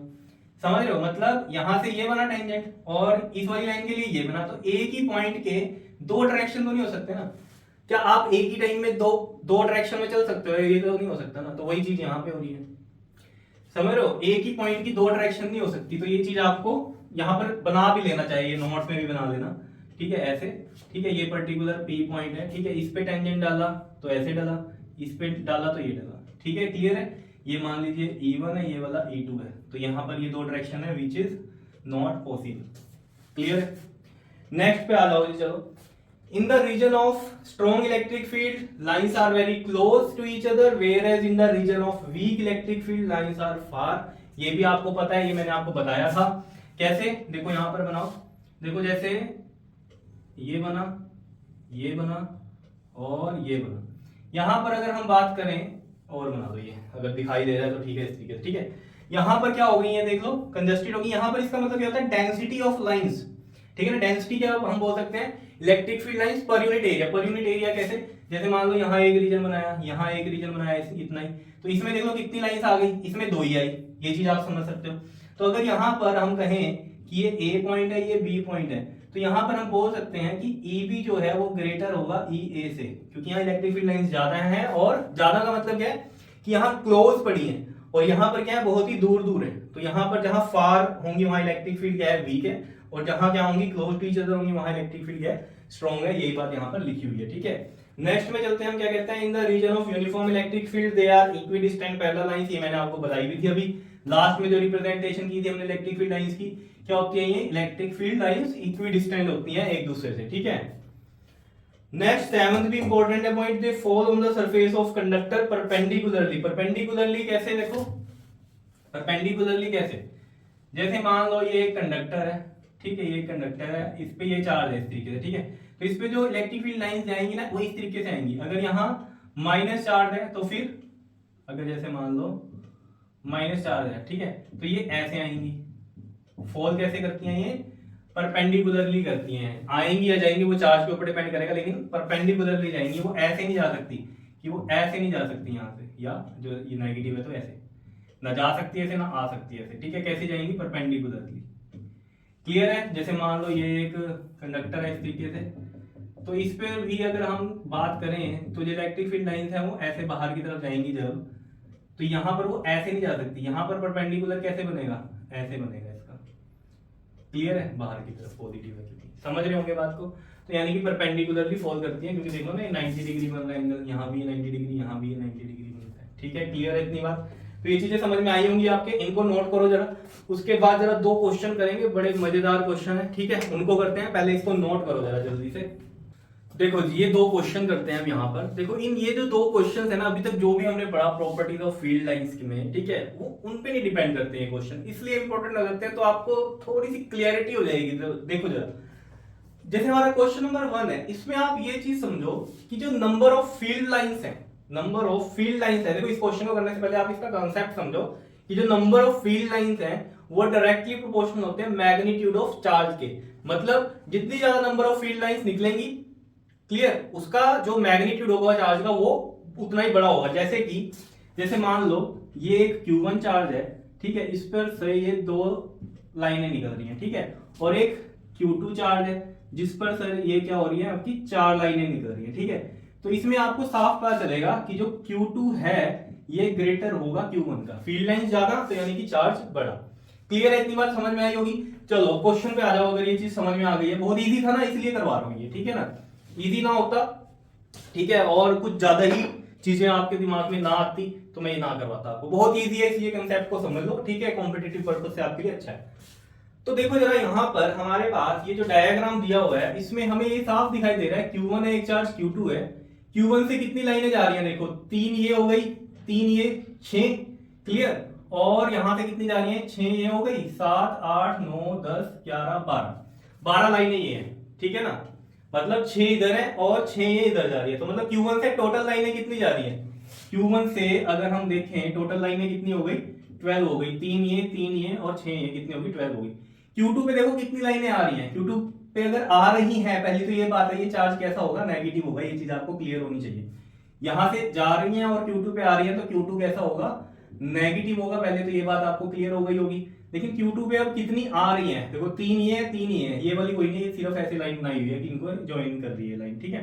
समझ रहे हो? मतलब यहां से ये बना टेंजेंट, और इस वाली लाइन के लिए ये बना। तो एक ही पॉइंट के दो डायरेक्शन तो नहीं हो सकते ना। क्या आप एक ही टाइम में दो दो डायरेक्शन में चल सकते हो? ये तो नहीं हो सकता ना। तो वही चीज यहाँ पे हो रही है, समझ रहे हो? एक ही पॉइंट की दो डायरेक्शन नहीं हो सकती। तो ये चीज आपको यहाँ पर बना भी लेना चाहिए, नोट्स में भी बना लेना, ठीक है, ऐसे, ठीक है। ये पर्टिकुलर पी पॉइंट है, ठीक है, इस पे टेंजेंट डाला तो ऐसे डाला, इस पे डाला तो ये डाला, ठीक है। क्लियर है? ये मान लीजिए E1 है, ये वाला E2 है, तो यहाँ पर ये दो डायरेक्शन है which is not possible. Clear है? नेक्स्ट पे आ जाओ जी, चलो। In the region of strong electric field, lines are very close to each other, whereas in the region of weak electric field, lines are far. ये भी आपको पता है, ये मैंने आपको बताया था। कैसे? देखो यहां पर बनाओ, देखो जैसे ये बना, ये बना और ये बना, यहाँ पर अगर हम बात करें, और बना दो ये, अगर दिखाई दे रहा है तो ठीक है, इस तरीके से, ठीक है। यहाँ पर क्या हो गई है देख लो, कंजस्टेड होगी। यहाँ पर इसका मतलब क्या होता है, डेंसिटी ऑफ लाइंस, ठीक है ना। डेंसिटी क्या हम बोल सकते हैं, electric field lines per unit area. Per unit area कैसे, जैसे मान लो यहाँ एक रीजन बनाया, यहाँ एक रीजन बनाया, इतना ही, तो इसमें देख लो कितनी लाइंस आ गई, इसमें 2 ही आई, ये चीज आप समझ सकते हो। तो अगर यहाँ पर हम कहें कि ये ए पॉइंट है, ये बी पॉइंट है, तो यहाँ पर हम बोल सकते हैं कि EB जो है वो ग्रेटर होगा EA से, क्योंकि यहाँ इलेक्ट्रिक फील्ड लाइंस ज्यादा है, और ज्यादा का मतलब क्या है कि यहाँ क्लोज पड़ी है, और यहाँ पर क्या है, बहुत ही दूर दूर है। तो यहाँ पर जहां फार होंगी वहां इलेक्ट्रिक फील्ड क्या है, वीक है, और जहां क्या होंगी, क्लोज टू ईच अदर होंगी, वहां इलेक्ट्रिक फील्ड क्या है, स्ट्रॉन्ग है। यही बात यहाँ पर लिखी हुई है, ठीक है। नेक्स्ट में चलते हैं, हम क्या कहते हैं, in the region of uniform electric field they are equidistant parallel lines. ये मैंने आपको बताई भी थी अभी लास्ट में, जो रिप्रेजेंटेशन की थी हमने इलेक्ट्रिक फील्ड लाइंस की। क्या होती है ये इलेक्ट्रिक फील्ड लाइंस, इक्विडिस्टेंट होती हैं एक दूसरे से, ठीक है। नेक्स्ट सेवंथ भी इंपॉर्टेंट है point, they fall on the surface of conductor perpendicularly. Perpendicularly कैसे, देखो परपेंडिकुलरली कैसे, जैसे मान लो ये एक कंडक्टर है, ठीक है, ये कंडक्टर है, इस पे ये चार्ज है इस तरीके से, ठीक है। तो इस पे जो इलेक्ट्रिक फील्ड लाइंस जाएंगी ना, वो इस तरीके से आएंगी। अगर यहाँ माइनस चार्ज है तो फिर, अगर जैसे मान लो माइनस चार्ज है, ठीक है, तो ये ऐसे आएंगी। फॉल कैसे करती हैं ये, परपेंडिकुलरली करती हैं, आएंगी या जाएंगी वो चार्ज के ऊपर डिपेंड करेगा, लेकिन परपेंडिकुलरली जाएंगी, वो ऐसे नहीं जा सकती, कि वो ऐसे नहीं जा सकती यहाँ से, या जो ये नेगेटिव है तो ऐसे ना जा सकती है, ऐसे ना आ सकती है ऐसे, ठीक है। कैसे जाएंगी, परपेंडिकुलरली। क्लियर है। जैसे मान लो ये एक कंडक्टर है इस तरीके से, तो इस पर भी अगर हम बात करें तो जो इलेक्ट्रिक फील्ड लाइंस है वो ऐसे बाहर की तरफ जाएंगी जब, तो यहाँ पर वो ऐसे नहीं जा सकती, यहाँ पर परपेंडिकुलर कैसे बनेगा, ऐसे बनेगा इसका। क्लियर है, बाहर की तरफ पॉजिटिव है, क्योंकि समझ रहे होंगे बात को। तो यानी कि परपेंडिकुलरली फॉल करती है, क्योंकि देखो ना 90 डिग्री बन रहा है एंगल, यहाँ भी 90 डिग्री, यहाँ भी 90 डिग्री बनता है, ठीक है। क्लियर है इतनी बात। तो ये चीजें समझ में आई होंगी आपके, इनको नोट करो जरा। उसके बाद जरा 2 क्वेश्चन करेंगे, बड़े मजेदार क्वेश्चन है, ठीक है, उनको करते हैं। पहले इसको नोट करो जरा जल्दी से। देखो जी, ये 2 क्वेश्चन करते हैं हम यहाँ पर। देखो इन ये जो 2 क्वेश्चन है ना, अभी तक जो भी हमने पढ़ा प्रॉपर्टीज ऑफ फील्ड लाइंस में, ठीक है, वो उन पे नहीं डिपेंड करते हैं क्वेश्चन, इसलिए इंपॉर्टेंट लगते हैं, तो आपको थोड़ी सी क्लियरिटी हो जाएगी। तो देखो जरा, जैसे हमारा क्वेश्चन नंबर 1 है, इसमें आप ये चीज समझो कि जो नंबर ऑफ फील्ड लाइंस है, नंबर ऑफ फील्ड लाइंस है, देखो इस क्वेश्चन को करने से पहले आप इसका कॉन्सेप्ट समझो कि जो नंबर ऑफ फील्ड लाइंस है वो डायरेक्टली प्रोपोर्शनल होते हैं मैग्नीट्यूड ऑफ चार्ज के। मतलब जितनी ज्यादा नंबर ऑफ फील्ड लाइंस निकलेंगी, क्लियर, उसका जो मैग्नीट्यूड होगा चार्ज का वो उतना ही बड़ा होगा। जैसे कि जैसे मान लो ये एक Q1 चार्ज है, ठीक है, इस पर से ये 2 लाइनें निकल रही हैं, ठीक है, और एक Q2 चार्ज है जिस पर सर ये क्या हो रही है, आपकी 4 लाइनें निकल रही है, ठीक है। तो इसमें आपको साफ पता चलेगा कि जो Q2 है ये ग्रेटर होगा Q1 का, फील्ड लाइन ज्यादा तो यानी कि चार्ज बड़ा। क्लियर है, इतनी बात समझ में आई होगी। चलो क्वेश्चन पे आ जाओ, अगर ये चीज समझ में आ गई है, बहुत इजी था ना इसलिए करवा रहा हूँ ये, ठीक है ना, इजी ना होता, ठीक है, और कुछ ज्यादा ही चीजें आपके दिमाग में ना आती तो मैं ये ना करवाता आपको। बहुत इजी है, इसलिए कंसेप्ट को समझ लो, ठीक है, कॉम्पिटिटिव पर्पस से आपके लिए अच्छा है। तो देखो जरा यहाँ पर हमारे पास ये जो डायग्राम दिया हुआ है, इसमें हमें ये साफ दिखाई दे रहा है Q1 है एक चार्ज, Q2 है। Q1 से कितनी लाइनें जा रही हैं, देखो 3 ये हो गई, 3 ये 6, क्लियर, और यहां से कितनी जा रही है, 6 ये हो गई, 7 8 9 10 11 12 लाइनें ये हैं, ठीक है ना। मतलब 6 इधर है और 6 ये इधर जा रही है, तो मतलब Q1 से टोटल लाइनें कितनी जा रही है, Q1 से अगर हम देखें टोटल लाइनें कितनी हो गई, 12 हो गई, 3 ये और 6 ये कितनी हो गई, 12 हो गई। Q2 पे देखो कितनी लाइनें आ रही हैं, Q2 पे अगर आ रही हैं, पहली तो ये बात है ये चार्ज कैसा होगा, नेगेटिव होगा, ये चीज आपको क्लियर होनी चाहिए। यहां से जा रही हैं और Q2 पे आ रही है तो Q2 कैसा होगा, नेगेटिव होगा, पहले तो ये बात आपको क्लियर हो गई होगी। लेकिन Q2 पे अब कितनी आ रही है, देखो 3 ये ये वाली कोई नहीं, ये सिर्फ ऐसी लाइन बनाई हुई है कि इनको ज्वाइन कर रही है लाइन, ठीक है।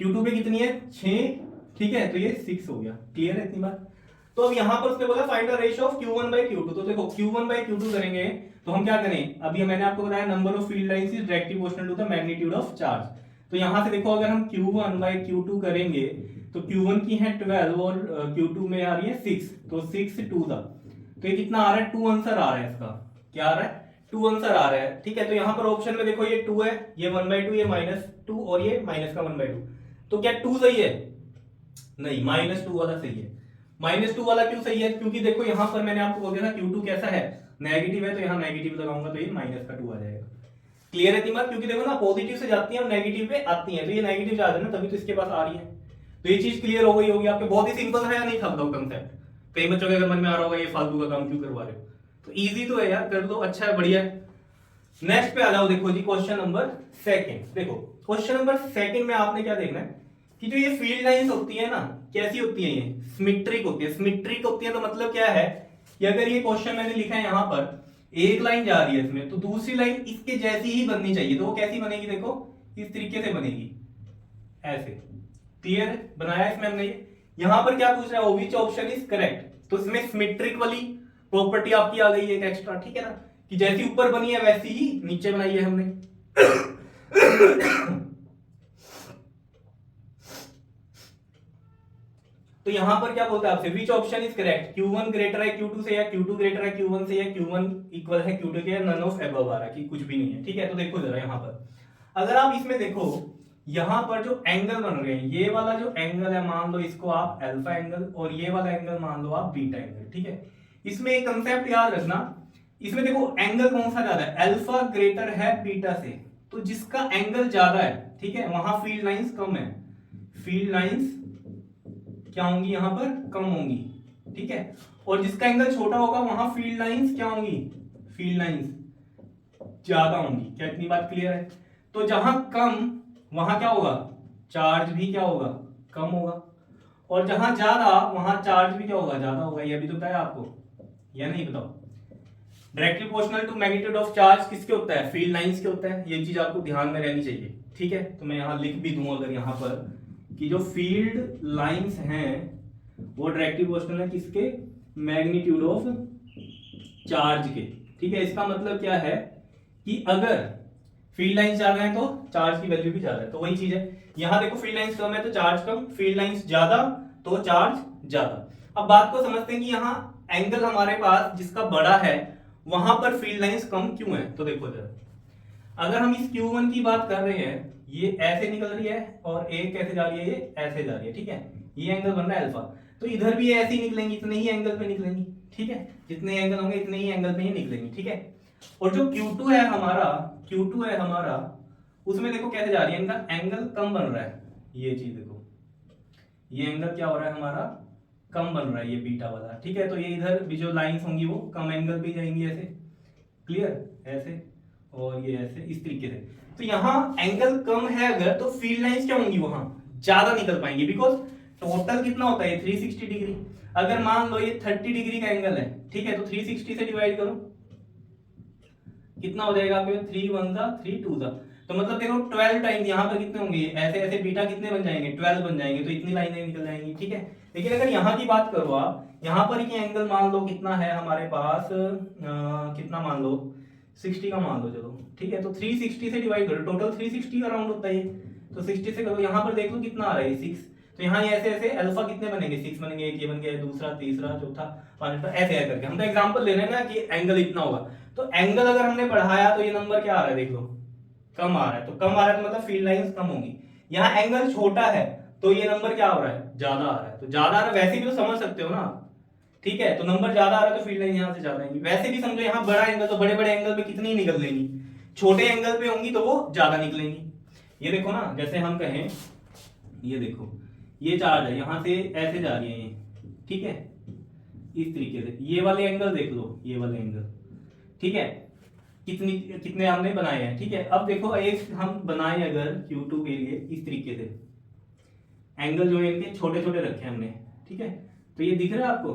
Q2 पे कितनी है, 6, ठीक है, तो ये 6 हो गया। क्लियर है इतनी बात। तो अब यहां पर उसने बोला find the ratio of Q1 by Q2, तो देखो Q1 by Q2 करेंगे तो हम क्या करें, अभी मैंने आपको बताया number of field lines is directly proportional to the magnitude of charge. तो यहां से देखो अगर हम Q1 by Q2 करेंगे तो Q1 की है 12 और Q2 में आ रही है 6, तो 6 2 था, तो ये कितना आ रहा है, 2 आंसर आ रहा है इसका, क्या आ रहा है, 2 आंसर आ रहा है, ठीक है। तो यहाँ पर ऑप्शन में देखो ये 2 है, ये 1/2, ये -2 और ये माइनस का 1/2, तो क्या 2 सही है, नहीं, -2 वाला सही है। -2 वाला क्यों सही है, क्योंकि देखो यहाँ पर मैंने आपको बोल दिया था Q2 कैसा है, नेगेटिव है, तो यहाँ नेगेटिव लगाऊंगा तो ये -2 आ जाएगा। क्लियर है बात, क्योंकि देखो ना पॉजिटिव से जाती है और नेगेटिव पे आती है, तो ये नेगेटिव चार्ज है ना, तभी तो इसके पास आ रही है। तो ये चीज क्लियर हो गई होगी आपके। बहुत ही सिंपल है या नहीं था बताओ कंसेप्ट? कई बच्चों के अगर मन में आ रहा होगा ये फालतू का काम क्यों करवा रहे हो, तो इजी तो है यार, कर लो, अच्छा है, बढ़िया है। नेक्स्ट पे आ जाओ, देखो जी क्वेश्चन नंबर सेकंड। देखो क्वेश्चन नंबर सेकंड में आपने क्या देखना है कि जो ये फील्ड लाइंस होती है ना, कैसी होती है, ये सिमेट्रिक होती है। सिमेट्रिक होती है तो मतलब क्या है कि अगर ये क्वेश्चन मैंने लिखा है यहां पर एक लाइन जा रही है इसमें, तो दूसरी लाइन इसके जैसी ही बननी चाहिए। तो वो कैसी बनेगी, देखो इस तरीके से बनेगी, ऐसे। क्लियर बनाया इसमें हमने ये। यहां पर क्या पूछ रहा है, व्हिच ऑप्शन इज करेक्ट, तो इसमें सिमेट्रिक वाली प्रॉपर्टी आपकी आ गई है एक एक्स्ट्रा, ठीक है ना, कि जैसी ऊपर बनी है वैसी ही नीचे बनाई है हमने। तो यहां पर क्या बोलता है आपसे, which option is correct, Q1 greater है Q2 से, या Q2 ग्रेटर है Q1 से, या Q1 इक्वल है Q2 के, या नन ऑफ अबव आ रहा है कि कुछ भी नहीं है। ठीक है, तो देखो जरा यहां पर अगर आप इसमें देखो, यहां पर जो एंगल बन रहे हैं, ये वाला जो एंगल है मान लो इसको आप अल्फा एंगल, और ये वाला एंगल मान लो आप बीटा एंगल। ठीक है, इसमें एक कंसेप्ट याद रखना, इसमें देखो एंगल कौन सा ज्यादा है, अल्फा ग्रेटर है बीटा से, तो जिसका एंगल ज्यादा है, ठीक है, वहां फील्ड लाइंस कम है, फील्ड लाइंस क्या होंगी यहां पर, कम होंगी। ठीक है, और जिसका एंगल छोटा होगा वहां फील्ड लाइंस क्या होंगी, फील्ड लाइंस ज्यादा होंगी। क्या इतनी बात क्लियर है? तो जहां कम वहां क्या होगा, चार्ज भी क्या होगा, कम होगा, और जहां ज्यादा वहां चार्ज भी क्या होगा, ज्यादा होगा। ये भी तो बताया आपको या नहीं, बताओ। Directly proportional to magnitude of charge किसके होता है, फील्ड लाइंस के होता है। ये चीज आपको ध्यान में रहनी चाहिए। ठीक है, तो मैं यहां लिख भी दूं अगर यहां पर कि जो फील्ड लाइंस हैं वो डायरेक्टली प्रोपोर्शनल है किसके, मैग्नीट्यूड ऑफ चार्ज के। ठीक है, इसका मतलब क्या है कि अगर फील्ड लाइंस ज्यादा है तो चार्ज की वैल्यू भी ज्यादा है। तो वही चीज है, यहां देखो फील्ड लाइंस कम है तो चार्ज कम, फील्ड लाइंस ज्यादा तो चार्ज ज्यादा। अब बात को समझते हैं कि यहाँ एंगल हमारे पास जिसका बड़ा है वहां पर फील्ड लाइंस कम क्यों है। तो देखो जरा, अगर हम इस Q1 की बात कर रहे हैं, ये ऐसे निकल रही है और एक कैसे जा रही है, ये ऐसे जा रही है। ठीक है, ये एंगल बन रहा है अल्फा, तो इधर भी ऐसे ही निकलेंगी, इतने ही एंगल पे निकलेंगी। ठीक है, जितने एंगल होंगे इतने ही एंगल पे ही निकलेंगी। ठीक है, और जो Q2 है हमारा, Q2 है हमारा, उसमें देखो कैसे जा रही है, इनका एंगल कम बन रहा है। ये चीज देखो, ये एंगल क्या हो रहा है हमारा, कम बन रहा है, ये बीटा वाला। ठीक है, तो ये इधर भी जो लाइंस होंगी वो कम एंगल पे जाएंगी, ऐसे। क्लियर, ऐसे, और ये ऐसे, इस तरीके से। तो यहाँ एंगल कम है अगर, तो फील्ड लाइंस क्या होंगी, वहां ज्यादा निकल पाएंगी, बिकॉज टोटल कितना होता है 360 डिग्री। अगर मान लो ये 30 डिग्री का एंगल है, ठीक है, तो 360 से डिवाइड करो, कितना हो जाएगा आपके, 3 1 जा 3 2 जा, तो मतलब देखो 12 टाइम्स यहाँ पर कितने होंगे, ऐसे ऐसे बीटा कितने बन जाएंगे, 12 बन जाएंगे, तो इतनी लाइनें निकल जाएंगी। ठीक है, लेकिन अगर यहाँ की बात करो आप, यहाँ पर ये एंगल मान लो कितना है हमारे पास, कितना मान लो 60 का मान लो, चलो ठीक है, तो 360 से डिवाइड करो, टोटल 360 का राउंड होता है ये, तो 60 से करो, यहाँ पर देख लो कितना आ रहा है 6, तो यहाँ ये ऐसे ऐसे अल्फा कितने बनेंगे, 6 बनेंगे, एक ये बन गया, दूसरा, तीसरा, चौथा, पांचवा, ऐसे ऐसे करके। हम तो एग्जांपल ले रहे हैं ना कि एंगल इतना होगा, तो एंगल अगर हमने बढ़ाया तो ये नंबर क्या आ रहा है, देख लो कम आ रहा है, तो कम आ रहा है तो मतलब फील्ड लाइंस कम होंगी। यहाँ एंगल छोटा है तो ये नंबर क्या हो रहा है, ज्यादा आ रहा है, तो ज्यादा आ रहा है, वैसे भी तो समझ सकते हो ना। ठीक है, तो नंबर ज्यादा आ रहा है तो फील्ड लाइन यहाँ से ज्यादा आएंगी। वैसे भी समझो यहाँ बड़ा एंगल, तो बड़े बड़े एंगल पे कितनी निकल लेंगी, छोटे एंगल पे होंगी तो वो ज्यादा निकलेंगी। ये देखो ना, जैसे हम कहें, ये देखो ये चार्ज है, यहाँ से ऐसे जा रही है ये, ठीक है, इस तरीके से। ये वाले एंगल देख लो, ये वाले एंगल, ठीक है, कितने हमने बनाए हैं। ठीक है, अब देखो एक हम बनाए अगर Q2 के लिए इस तरीके से, एंगल जो है इनके छोटे छोटे रखे हमने। ठीक है, तो ये दिख रहा है आपको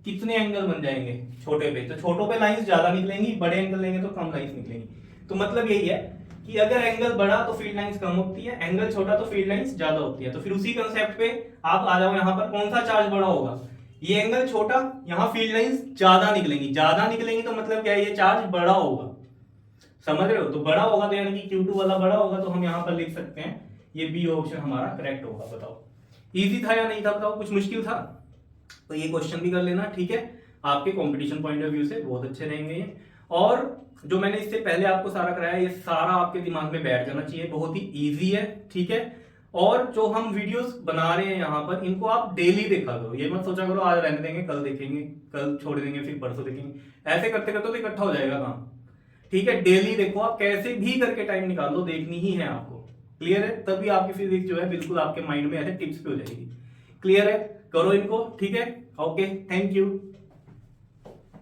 कितने एंगल बन जाएंगे छोटे पे, तो छोटों पे लाइंस ज्यादा निकलेंगी, बड़े एंगल लेंगे तो कम लाइंस निकलेंगी। तो मतलब यही है कि अगर एंगल बड़ा तो फील्ड लाइंस कम होती है, एंगल छोटा तो फील्ड लाइंस ज्यादा होती है। तो फिर उसी कंसेप्ट पे आप आ जाओ, यहाँ पर कौन सा चार्ज बड़ा होगा, ये एंगल छोटा, यहाँ फील्ड लाइंस ज्यादा निकलेंगी, ज्यादा निकलेंगी तो मतलब क्या है, ये चार्ज बड़ा होगा, समझ रहे हो। तो बड़ा होगा तो यानी कि Q2 वाला बड़ा होगा, तो हम यहाँ पर लिख सकते हैं ये बी ऑप्शन हमारा करेक्ट होगा। बताओ इजी था या नहीं था, बताओ कुछ मुश्किल था? तो ये क्वेश्चन भी कर लेना, ठीक है, आपके कंपटीशन पॉइंट ऑफ व्यू से बहुत अच्छे रहेंगे ये। और जो मैंने इससे पहले आपको सारा कराया, ये सारा आपके दिमाग में बैठ जाना चाहिए, बहुत ही इजी है। ठीक है, और जो हम वीडियोस बना रहे हैं यहाँ पर, इनको आप डेली देखा करो, ये मत सोचा करो आज रहने देंगे, कल देखेंगे, कल छोड़ देंगे, फिर परसों देखेंगे, ऐसे करते करते तो इकट्ठा हो जाएगा काम। ठीक है, डेली देखो, आप कैसे भी करके टाइम निकाल लो, देखनी ही है आपको। क्लियर है? तभी आपकी फिजिक्स जो है बिल्कुल आपके माइंड में ऐसे टिप्स पे हो जाएगी। क्लियर है? करो इनको, ठीक है? Okay, thank you.